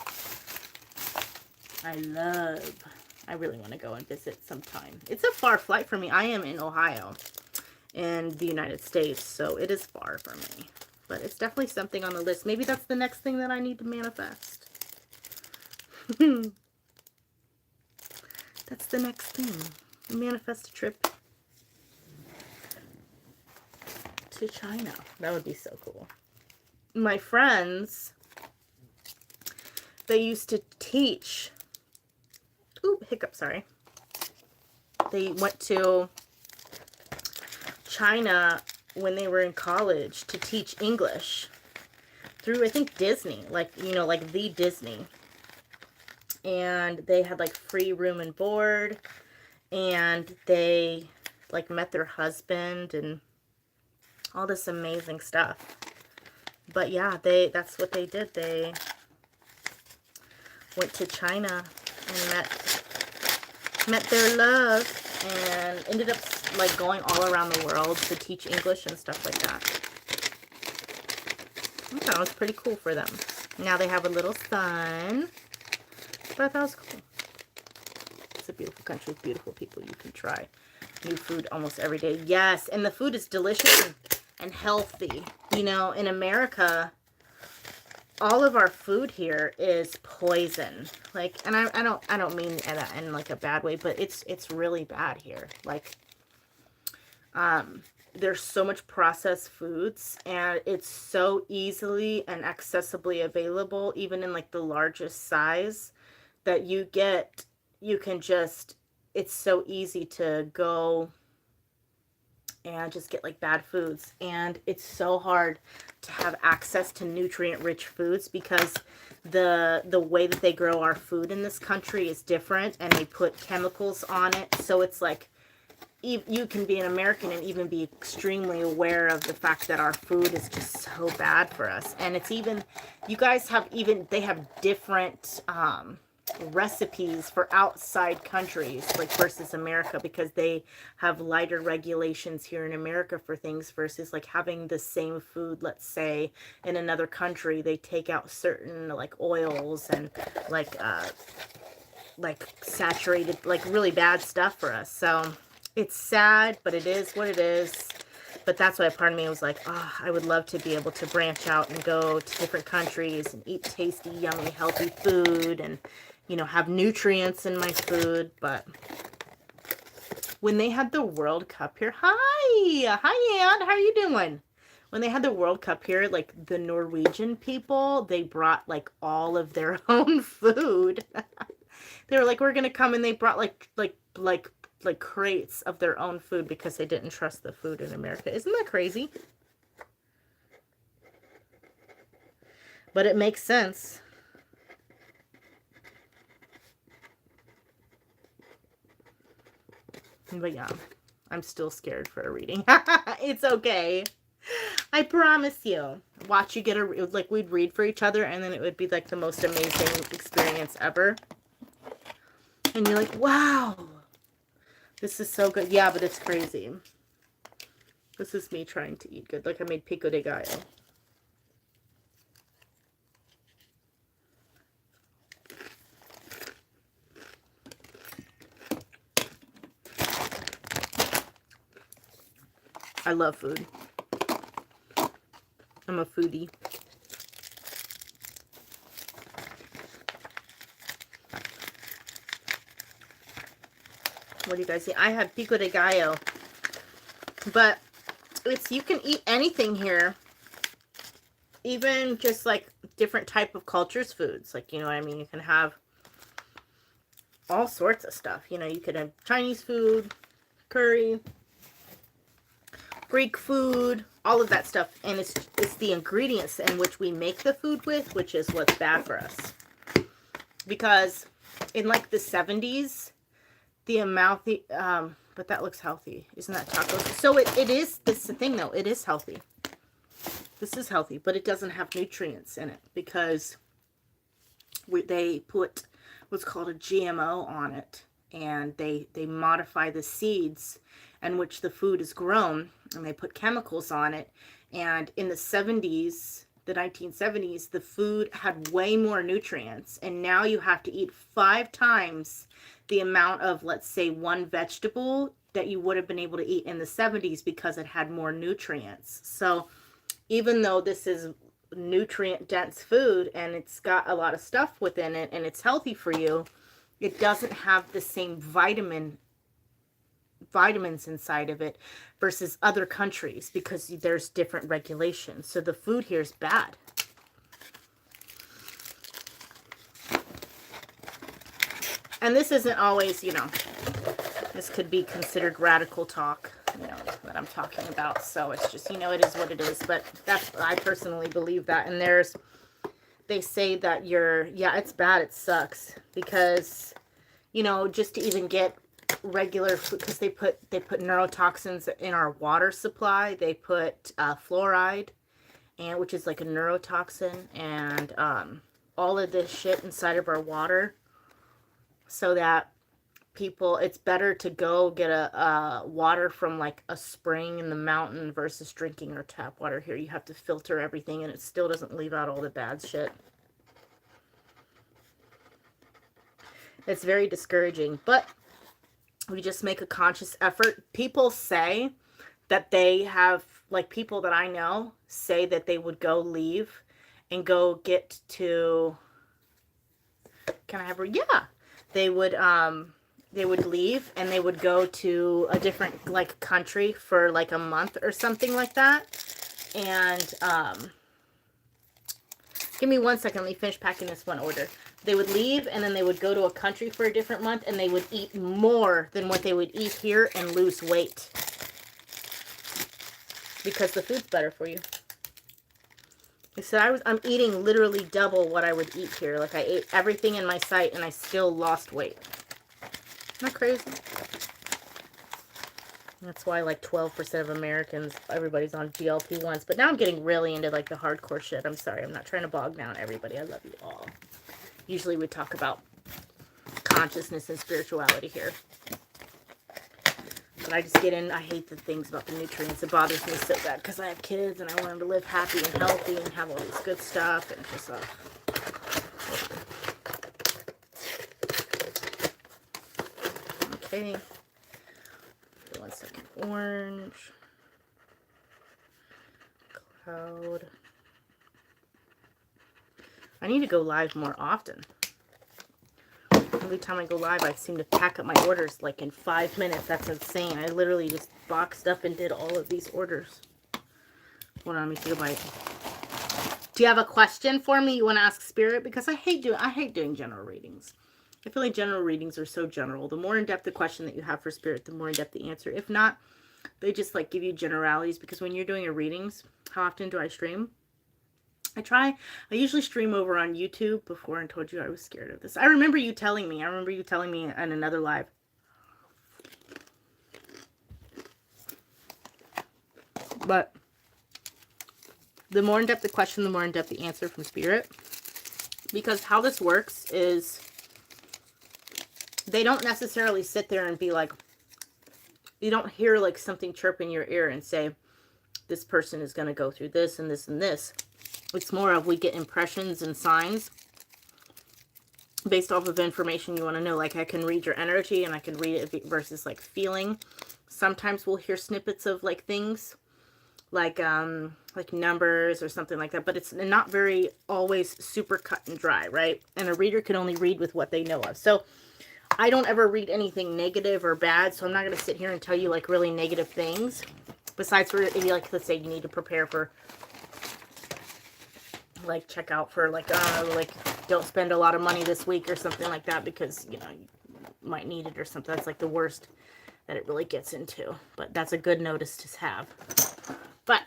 I really want to go and visit sometime. It's a far flight for me. I am in Ohio in the United States, so it is far for me. But it's definitely something on the list. Maybe that's the next thing that I need to manifest. That's the next thing. Manifest a trip to China. That would be so cool. My friends, they used to teach. Ooh, hiccup, sorry. They went to China when they were in college to teach English through, I think, Disney, like, you know, like the Disney. And they had like free room and board, and they like met their husband and all this amazing stuff. But yeah, that's what they did. They went to China and met their love, and ended up like going all around the world to teach English and stuff like that. I thought it was pretty cool for them. Now they have a little son. But I thought it was cool. It's a beautiful country with beautiful people. You can try new food almost every day. Yes, and the food is delicious and healthy. You know, in America, all of our food here is poison. Like, and I don't mean in like a bad way, but it's really bad here. Like, there's so much processed foods, and it's so easily and accessibly available, even in like the largest size, that you can just, it's so easy to go and just get like bad foods. And it's so hard to have access to nutrient rich foods because the way that they grow our food in this country is different, and they put chemicals on it. So it's like, you can be an American and even be extremely aware of the fact that our food is just so bad for us. And it's even, you guys have even, they have different recipes for outside countries, like versus America, because they have lighter regulations here in America for things versus like having the same food, let's say in another country. They take out certain like oils and like saturated, like really bad stuff for us. So it's sad, but it is what it is. But that's why part of me was like, oh, I would love to be able to branch out and go to different countries and eat tasty, yummy, healthy food and, you know, have nutrients in my food. But when they had the World Cup here, hi, Ann, how are you doing? When they had the World Cup here, like the Norwegian people, they brought like all of their own food. They were like, we're gonna come, and they brought like crates of their own food because they didn't trust the food in America. Isn't that crazy? But it makes sense. But yeah, I'm still scared for a reading. It's okay. I promise you. Watch you get like, we'd read for each other, and then it would be like the most amazing experience ever. And you're like, wow, this is so good. Yeah, but it's crazy. This is me trying to eat good. Like, I made pico de gallo. I love food. I'm a foodie. What do you guys see? I have pico de gallo. But it's, you can eat anything here. Even just like different type of cultures foods. Like, you know what I mean? You can have all sorts of stuff. You know, you could have Chinese food, curry, Greek food, all of that stuff. And it's the ingredients in which we make the food with, which is what's bad for us. Because in like the 70s, the amount, but that looks healthy. Isn't that tacos? So it is, this is the thing though, it is healthy. This is healthy, but it doesn't have nutrients in it because they put what's called a GMO on it, and they modify the seeds in which the food is grown, and they put chemicals on it. And in the 70s, the 1970s, the food had way more nutrients, and now you have to eat 5 times the amount of, let's say, one vegetable that you would have been able to eat in the 70s because it had more nutrients. So even though this is nutrient dense food and it's got a lot of stuff within it and it's healthy for you, it doesn't have the same vitamins inside of it versus other countries because there's different regulations. So the food here is bad. And this isn't always, you know, this could be considered radical talk, you know, that I'm talking about. So it's just, you know, it is what it is. But that's, I personally believe that. And they say that yeah, it's bad. It sucks because, you know, just to even get regular food, because they put neurotoxins in our water supply. They put fluoride, and which is like a neurotoxin, and all of this shit inside of our water. So that people, it's better to go get a water from like a spring in the mountain versus drinking our tap water. Here you have to filter everything, and it still doesn't leave out all the bad shit. It's very discouraging, but we just make a conscious effort. People say that they have, like, people that I know say that they would go leave and go get to, can I have her? Yeah. They would leave and they would go to a different, like, country for like a month or something like that. And give me 1 second, let me finish packing this one order. They would leave and then they would go to a country for a different month and they would eat more than what they would eat here and lose weight. Because the food's better for you. They said I'm eating literally double what I would eat here. Like, I ate everything in my sight and I still lost weight. Isn't that crazy? That's why like 12% of Americans, everybody's on GLP-1s. But now I'm getting really into like the hardcore shit. I'm sorry. I'm not trying to bog down everybody. I love you all. Usually we talk about consciousness and spirituality here. But I just get in, I hate the things about the nutrients. It bothers me so bad because I have kids and I want them to live happy and healthy and have all this good stuff. And just, okay. 1 second. Orange. Cloud. I need to go live more often. Every time I go live, I seem to pack up my orders like in 5 minutes. That's insane. I literally just boxed up and did all of these orders. Hold on, let me take a bite. Do you have a question for me you want to ask Spirit? Because I hate doing general readings. I feel like general readings are so general. The more in-depth the question that you have for Spirit, the more in-depth the answer. If not, they just like give you generalities. Because when you're doing your readings, how often do I stream? I usually stream over on YouTube. Before I told you I was scared of this. I remember you telling me in another live. But the more in-depth the question, the more in-depth the answer from Spirit. Because how this works is they don't necessarily sit there and be like, you don't hear like something chirp in your ear and say, this person is going to go through this and this and this. It's more of we get impressions and signs based off of information you want to know. Like, I can read your energy and I can read it versus like feeling. Sometimes we'll hear snippets of like things like numbers or something like that, but it's not very always super cut and dry, right? And a reader can only read with what they know of. So I don't ever read anything negative or bad, so I'm not going to sit here and tell you like really negative things. Besides for, like, let's say you need to prepare for, like, check out for, like, don't spend a lot of money this week or something like that because, you know, you might need it or something. That's, like, the worst that it really gets into. But that's a good notice to have. But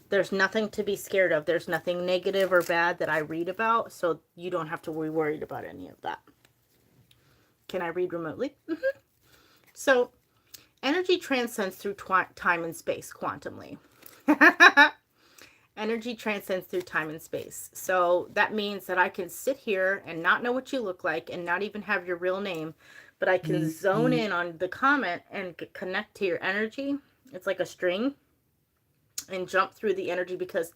there's nothing to be scared of. There's nothing negative or bad that I read about, so you don't have to be worried about any of that. Can I read remotely? Mm-hmm. So, energy transcends through time and space quantumly. Energy transcends through time and space. So that means that I can sit here and not know what you look like and not even have your real name, but I can zone in on the comment and connect to your energy. It's like a string, and jump through the energy, because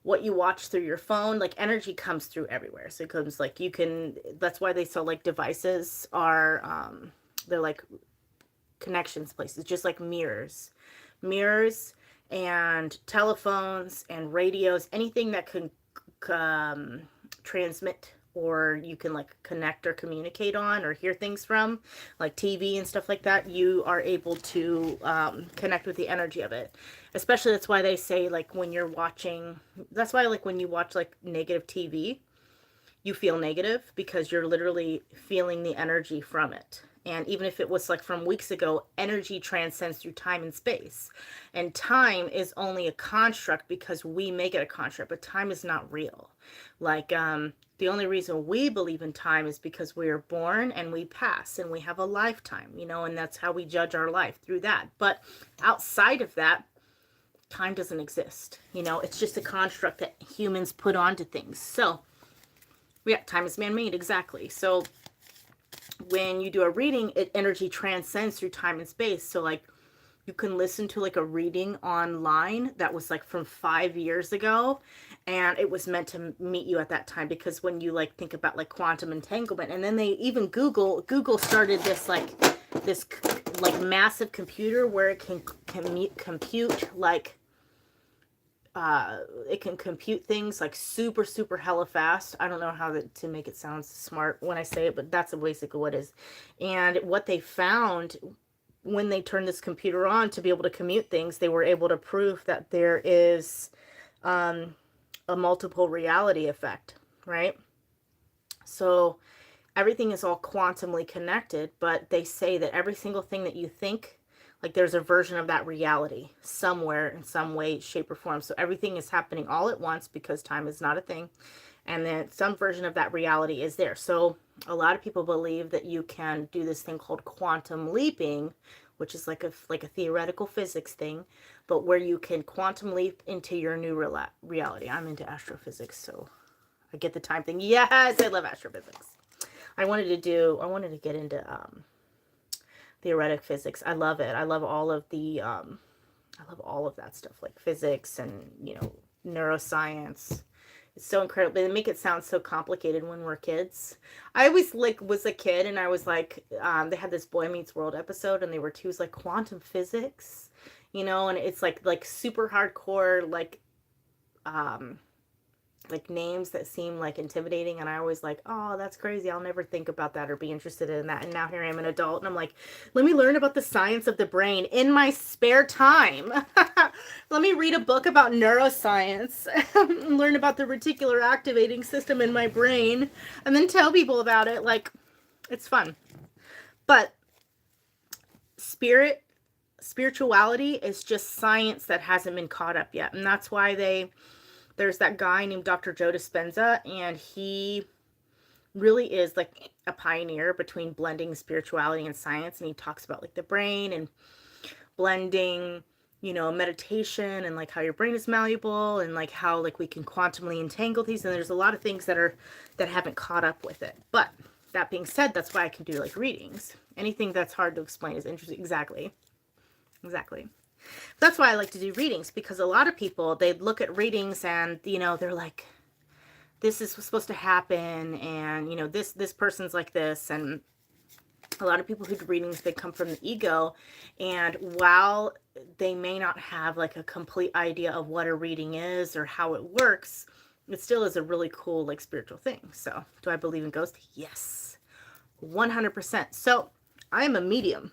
what you watch through your phone, like, energy comes through everywhere. So it comes like, you can, that's why they sell like devices are, they're like connections places, just like mirrors and telephones and radios, anything that can transmit, or you can like connect or communicate on or hear things from, like TV and stuff like that. You are able to connect with the energy of it. Especially, that's why they say, like, when you're watching, that's why, like, when you watch like negative TV, you feel negative, because you're literally feeling the energy from it. And even if it was like from weeks ago, energy transcends through time and space. And time is only a construct because we make it a construct, but time is not real. Like, the only reason we believe in time is because we are born and we pass and we have a lifetime, you know, and that's how we judge our life, through that. But outside of that, time doesn't exist. You know, it's just a construct that humans put onto things. So, yeah, time is man-made, exactly. So when you do a reading, energy transcends through time and space. So, like, you can listen to like a reading online that was like from 5 years ago, and it was meant to meet you at that time. Because when you like think about like quantum entanglement, and then they even Google started this this like massive computer where it can compute like it can compute things like super super hella fast. I don't know how to make it sound smart when I say it, but that's basically what it is. And what they found when they turned this computer on to be able to commute things, they were able to prove that there is a multiple reality effect, right? So everything is all quantumly connected, but they say that every single thing that you think, like there's a version of that reality somewhere in some way, shape, or form. So everything is happening all at once because time is not a thing. And then some version of that reality is there. So a lot of people believe that you can do this thing called quantum leaping, which is like a theoretical physics thing, but where you can quantum leap into your new reality. I'm into astrophysics, so I get the time thing. Yes, I love astrophysics. I wanted to get into theoretic physics. I love it. I love all of that stuff, like physics and, neuroscience. It's so incredible. They make it sound so complicated when we're kids. I always was a kid, and I was like, they had this Boy Meets World episode, and they were twos like quantum physics, and it's like super hardcore, like names that seem like intimidating, and I always like, oh, that's crazy, I'll never think about that or be interested in that. And now here I am, an adult, and I'm like, let me learn about the science of the brain in my spare time. Let me read a book about neuroscience and learn about the reticular activating system in my brain, and then tell people about it. Like, it's fun. But spirituality is just science that hasn't been caught up yet, and that's why there's that guy named Dr. Joe Dispenza, and he really is like a pioneer between blending spirituality and science. And he talks about like the brain and blending, meditation, and like how your brain is malleable, and like how like we can quantumly entangle these. And there's a lot of things that haven't caught up with it. But that being said, that's why I can do like readings. Anything that's hard to explain is interesting. Exactly. That's why I like to do readings, because a lot of people, they look at readings and, they're like, this is supposed to happen, and, this person's like this. And a lot of people who do readings, they come from the ego, and while they may not have like a complete idea of what a reading is or how it works, it still is a really cool like spiritual thing. So do I believe in ghosts? Yes, 100%. So I am a medium.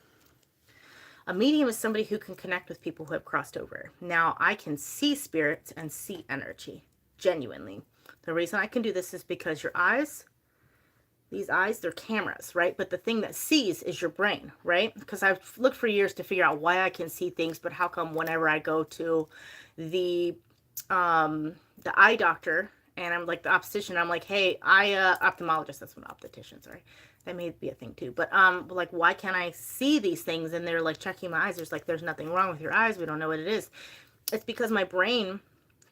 A medium is somebody who can connect with people who have crossed over. Now, I can see spirits and see energy, genuinely. The reason I can do this is because your eyes, these eyes, they're cameras, right? But the thing that sees is your brain, right? Because I've looked for years to figure out why I can see things, but how come whenever I go to the eye doctor, and I'm like the optician, I'm like, hey, ophthalmologist, that's what opticians are. That may be a thing too. But like, why can't I see these things? And they're like checking my eyes. There's nothing wrong with your eyes. We don't know what it is. It's because my brain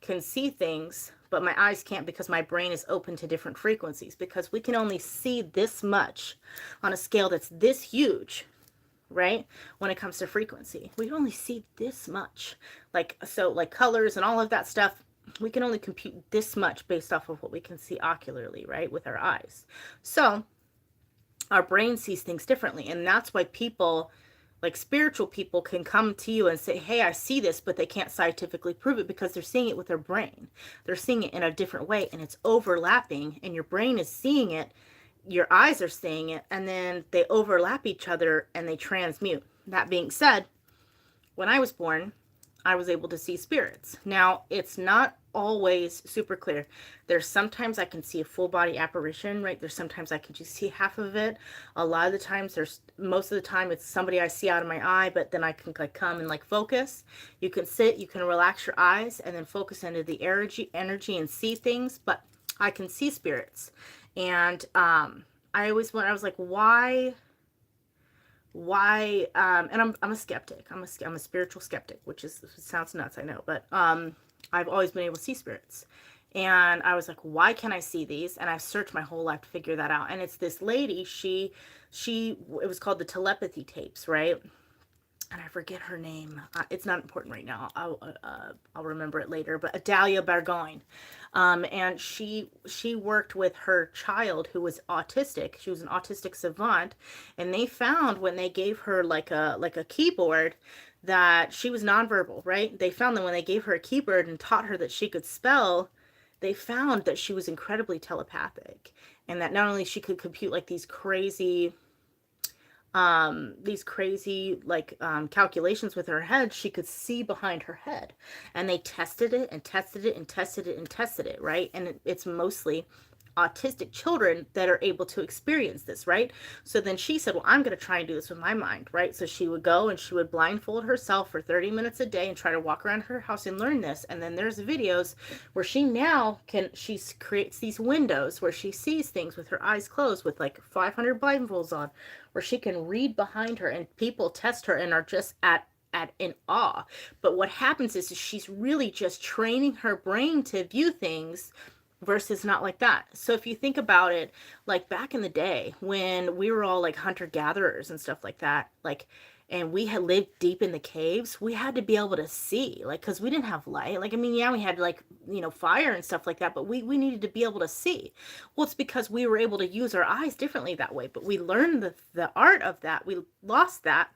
can see things, but my eyes can't, because my brain is open to different frequencies. Because we can only see this much on a scale that's this huge, right? When it comes to frequency, we can only see this much. Like colors and all of that stuff, we can only compute this much based off of what we can see ocularly, right, with our eyes. So our brain sees things differently. And that's why people, like spiritual people, can come to you and say, hey, I see this, but they can't scientifically prove it, because they're seeing it with their brain. They're seeing it in a different way, and it's overlapping, and your brain is seeing it, your eyes are seeing it, and then they overlap each other and they transmute. That being said, when I was born, I was able to see spirits. Now, it's not always super clear. There's sometimes I can see a full body apparition, right? There's sometimes I can just see half of it. A lot of the times, most of the time it's somebody I see out of my eye, but then I can like come and like focus. You can sit, you can relax your eyes and then focus into the energy and see things, but I can see spirits. And I was like, why and I'm a skeptic. I'm a spiritual skeptic, which sounds nuts, I know, but I've always been able to see spirits. And I was like, why can't I see these? And I searched my whole life to figure that out. And it's this lady, it was called the telepathy tapes, right? and I forget her name. It's not important right now. I'll remember it later. But Adalia Burgoyne, and she worked with her child who was autistic. She was an autistic savant, and they found when they gave her like a keyboard that she was nonverbal. Right? They found that when they gave her a keyboard and taught her that she could spell, they found that she was incredibly telepathic, and that not only she could compute like these crazy calculations with her head, she could see behind her head. And they tested it and tested it and tested it and tested it, right? And it's mostly autistic children that are able to experience this, right? So then she said, well, I'm going to try and do this with my mind, right? So she would go and she would blindfold herself for 30 minutes a day and try to walk around her house and learn this. And then there's videos where she creates these windows where she sees things with her eyes closed with like 500 blindfolds on, where she can read behind her, and people test her and are just in awe. But what happens is she's really just training her brain to view things versus not like that. So if you think about it, like back in the day when we were all like hunter gatherers and stuff like that, like, and we had lived deep in the caves, we had to be able to see, like, because we didn't have light. Like, I mean, yeah, we had like, fire and stuff like that, but we needed to be able to see. Well, it's because we were able to use our eyes differently that way, but we learned the art of that. We lost that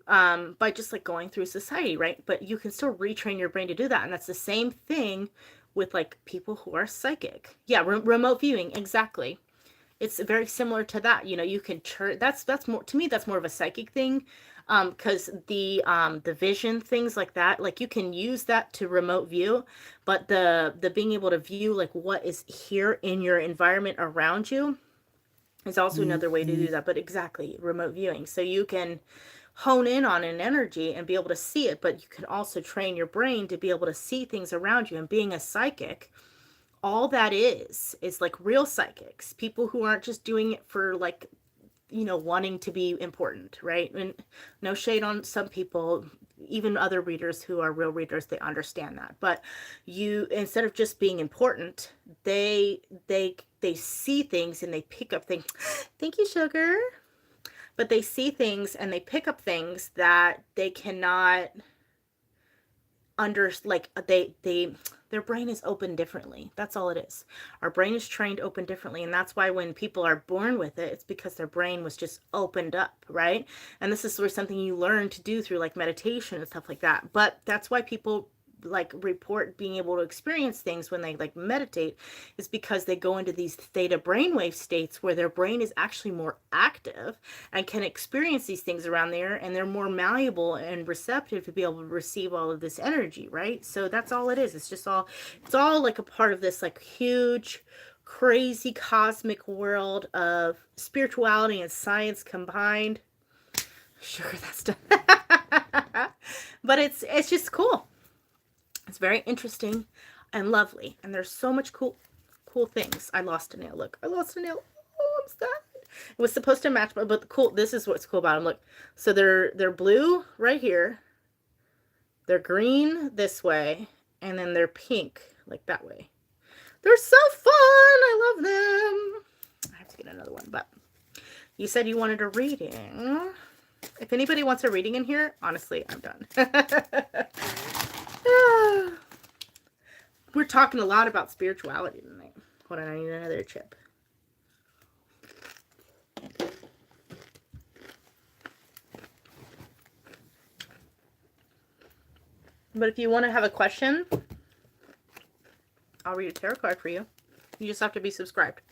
by just like going through society, right? But you can still retrain your brain to do that. And that's the same thing with like people who are psychic. Yeah, remote viewing, exactly. It's very similar to that. You can that's more, to me, that's more of a psychic thing. Because the vision, things like that, like you can use that to remote view, but the being able to view like what is here in your environment around you is also another way to do that. But exactly, remote viewing. So you can hone in on an energy and be able to see it, but you can also train your brain to be able to see things around you. And being a psychic, all that is like real psychics, people who aren't just doing it for like, wanting to be important, right? And no shade on some people, even other readers who are real readers, they understand that. But you, instead of just being important, they see things and they pick up things. Thank you, sugar. But they see things and they pick up things that they cannot their brain is open differently. That's all it is. Our brain is trained open differently, and that's why when people are born with it, it's because their brain was just opened up, right? And this is sort of something you learn to do through like meditation and stuff like that. But that's why people like report being able to experience things when they like meditate, is because they go into these theta brainwave states where their brain is actually more active and can experience these things around there, and they're more malleable and receptive to be able to receive all of this energy, right? So that's all it is. It's all like a part of this like huge crazy cosmic world of spirituality and science combined. Sure, that's done. But it's just cool. It's very interesting and lovely. And there's so much cool things. I lost a nail. Look, I lost a nail. Oh, I'm sad. It was supposed to match, but this is what's cool about them. Look, so they're blue right here. They're green this way. And then they're pink like that way. They're so fun. I love them. I have to get another one, but you said you wanted a reading. If anybody wants a reading in here, honestly, I'm done. We're talking a lot about spirituality tonight. Hold on, I need another chip. But if you want to have a question, I'll read a tarot card for you. You just have to be subscribed.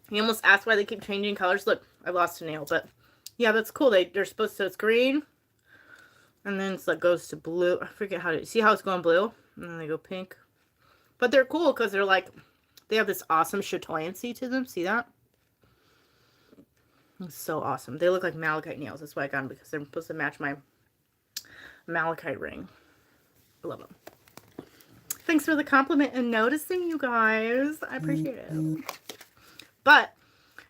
You almost asked why they keep changing colors. Look, I lost a nail, but yeah, that's cool. They're supposed to, it's green. And then it's like goes to blue. I forget how to see how it's going blue. And then they go pink. But they're cool because they're like, they have this awesome chatoyancy to them. See that? It's so awesome. They look like malachite nails. That's why I got them, because they're supposed to match my malachite ring. I love them. Thanks for the compliment and noticing, you guys. I appreciate it. But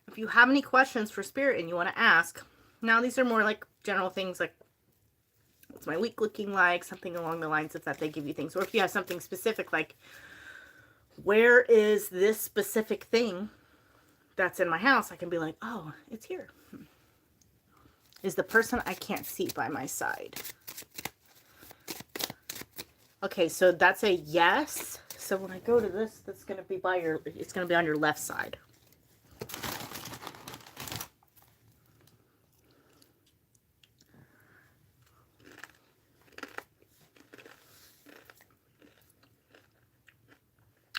if you have any questions for Spirit and you want to ask, now these are more like general things like, what's my week looking like? Something along the lines of that. They give you things. Or if you have something specific like, where is this specific thing that's in my house? I can be like, oh, it's here. is the person I can't see by my side. Okay, so that's a yes. So when I go to this, that's going to be by your, it's going to be on your left side.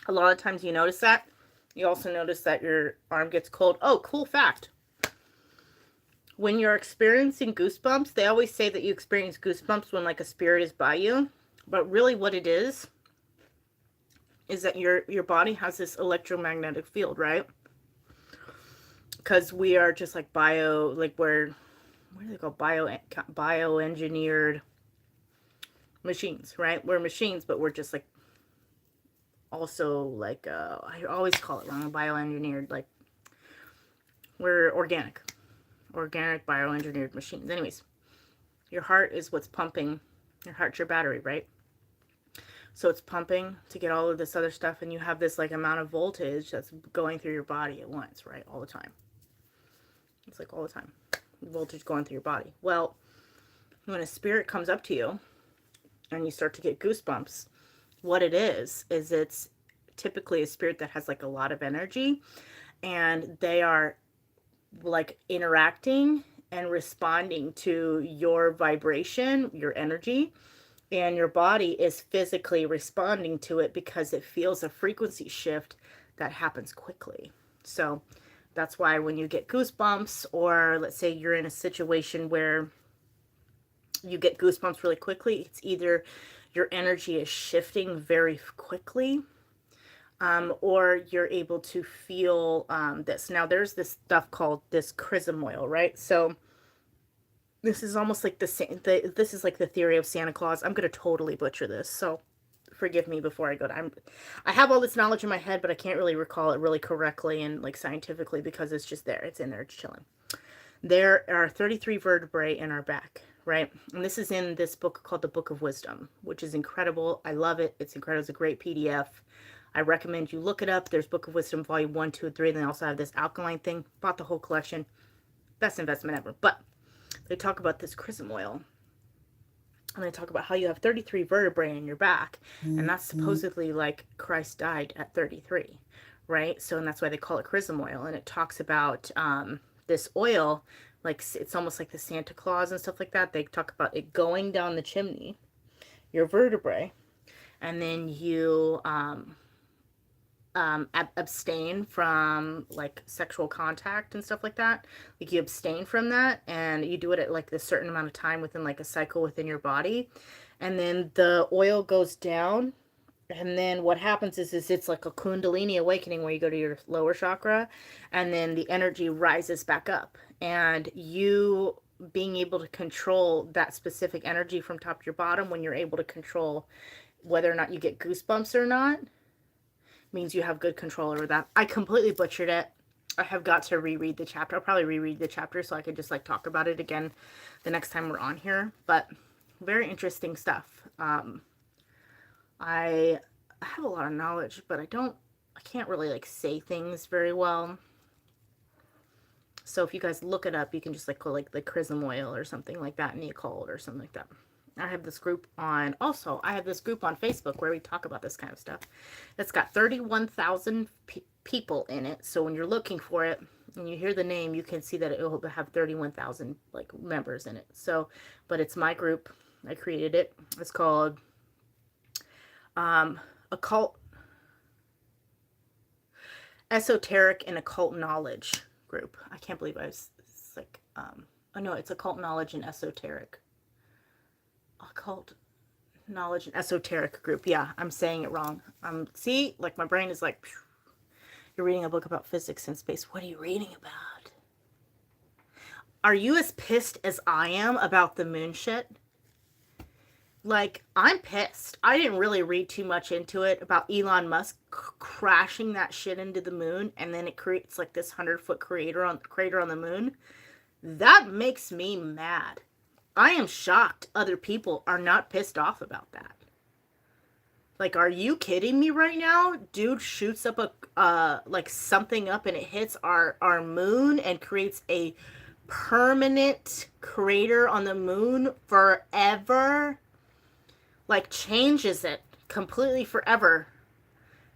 A lot of times you notice that. You also notice that your arm gets cold. Oh, cool fact. When you're experiencing goosebumps, they always say that you experience goosebumps when like a spirit is by you. But really what it is that your body has this electromagnetic field, right? Because we are just like what do they call bioengineered machines, right? We're machines, but we're just like also like I always call it wrong, bioengineered, like we're organic bioengineered machines. Anyways, your heart is what's pumping. Your heart's your battery, right? So it's pumping to get all of this other stuff, and you have this like amount of voltage that's going through your body at once, right? All the time. It's like all the time. Voltage going through your body. Well, when a spirit comes up to you and you start to get goosebumps, what it is it's typically a spirit that has like a lot of energy, and they are like interacting and responding to your vibration, your energy, and your body is physically responding to it because it feels a frequency shift that happens quickly. So that's why when you get goosebumps, or let's say you're in a situation where you get goosebumps really quickly, it's either your energy is shifting very quickly, or you're able to feel this. Now there's this stuff called this chrism oil, right? So this is almost like this is like the theory of Santa Claus. I'm going to totally butcher this, so forgive me before I go to, I have all this knowledge in my head, but I can't really recall it really correctly and like scientifically because it's just there. It's in there. It's chilling. There are 33 vertebrae in our back, right? And this is in this book called The Book of Wisdom, which is incredible. I love it. It's incredible. It's a great PDF. I recommend you look it up. There's Book of Wisdom Volume 1, 2, and 3. And they also have this alkaline thing. Bought the whole collection. Best investment ever. But they talk about this chrism oil. And they talk about how you have 33 vertebrae in your back. And that's supposedly like Christ died at 33, right? So, and that's why they call it chrism oil. And it talks about this oil, like it's almost like the Santa Claus and stuff like that. They talk about it going down the chimney, your vertebrae, and then you abstain from like sexual contact and stuff like that. Like you abstain from that, and you do it at like this certain amount of time within like a cycle within your body, and then the oil goes down, and then what happens is it's like a kundalini awakening where you go to your lower chakra, and then the energy rises back up, and you being able to control that specific energy from top to your bottom, when you're able to control whether or not you get goosebumps or not, means you have good control over that. I completely butchered it. I have got to reread the chapter. I'll probably reread the chapter so I could just like talk about it again the next time we're on here. But very interesting stuff. I have a lot of knowledge, but I can't really like say things very well. So if you guys look it up, you can just like go like the chrism oil or something like that in the occult or something like that. I have this group on Facebook where we talk about this kind of stuff. It's got 31,000 people in it. So when you're looking for it and you hear the name, you can see that it will have 31,000 like members in it. So, but it's my group. I created it. It's called Occult, Esoteric and Occult Knowledge Group. I can't believe it's like, oh no, it's Occult Knowledge and Esoteric. Occult Knowledge and Esoteric Group. Yeah, I'm saying it wrong. See, like my brain is like, phew. You're reading a book about physics and space. What are you reading about? Are you as pissed as I am about the moon shit? Like, I'm pissed. I didn't really read too much into it about Elon Musk crashing that shit into the moon, and then it creates like this 100-foot crater on the moon. That makes me mad. I am shocked other people are not pissed off about that. Like, are you kidding me right now? Dude shoots up like something up, and it hits our moon and creates a permanent crater on the moon forever, like changes it completely forever.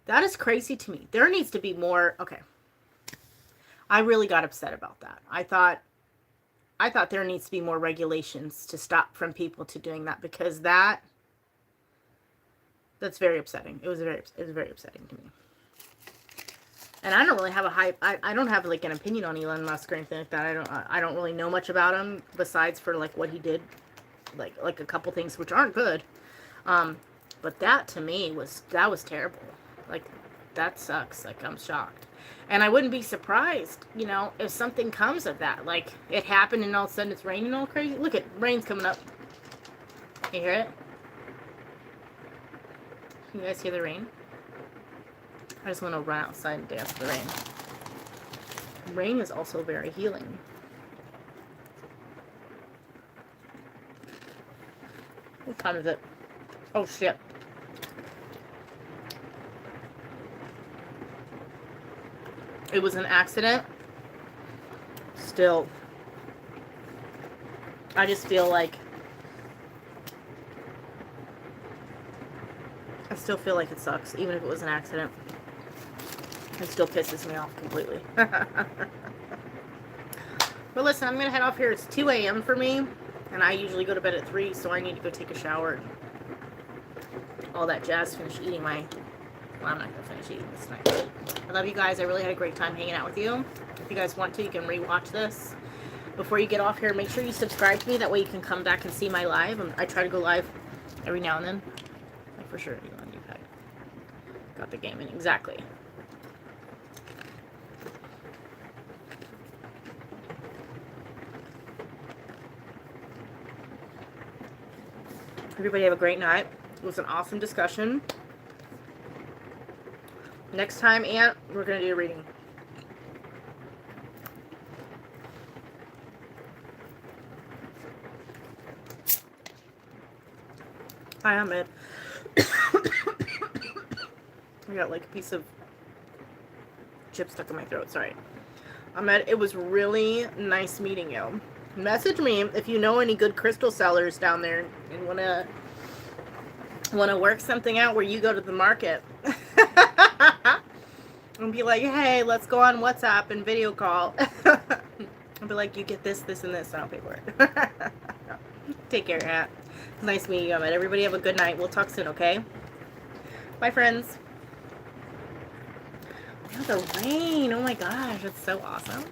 That is crazy to me. There needs to be more. Okay. I really got upset about that. I thought there needs to be more regulations to stop from people to doing that, because that's very upsetting. It was very upsetting to me. And I don't really have I don't have like an opinion on Elon Musk or anything like that. I don't really know much about him besides for like what he did, like a couple things which aren't good. But that to me was terrible. Like, that sucks. Like, I'm shocked. And I wouldn't be surprised, you know, if something comes of that. Like, it happened and all of a sudden it's raining all crazy. Look at rain's coming up. You hear it? Can you guys hear the rain? I just want to run outside and dance in the rain. Rain is also very healing. What time is it? Oh, shit. It was an accident. Still, I just feel like it sucks, even if it was an accident. It still pisses me off completely. But listen, I'm going to head off here. It's 2 a.m. for me, and I usually go to bed at 3, so I need to go take a shower. All that jazz, finish eating my... Well, I'm not going to finish eating this tonight. I love you guys. I really had a great time hanging out with you. If you guys want to, you can rewatch this. Before you get off here, make sure you subscribe to me. That way you can come back and see my live. I try to go live every now and then. Like, for sure, Elon, you've got the game in. Exactly. Everybody have a great night. It was an awesome discussion. Next time, Aunt, we're going to do a reading. Hi, Ahmed. I got like a piece of chip stuck in my throat. Sorry. Ahmed, it was really nice meeting you. Message me if you know any good crystal sellers down there and want to work something out where you go to the market. And be like, hey, let's go on WhatsApp and video call. I'll be like, you get this, this, and this, and I'll pay for it. Take care, Hat. Nice meeting you, Ahmed. Everybody have a good night. We'll talk soon, okay? Bye, friends. Oh, the rain. Oh my gosh, it's so awesome.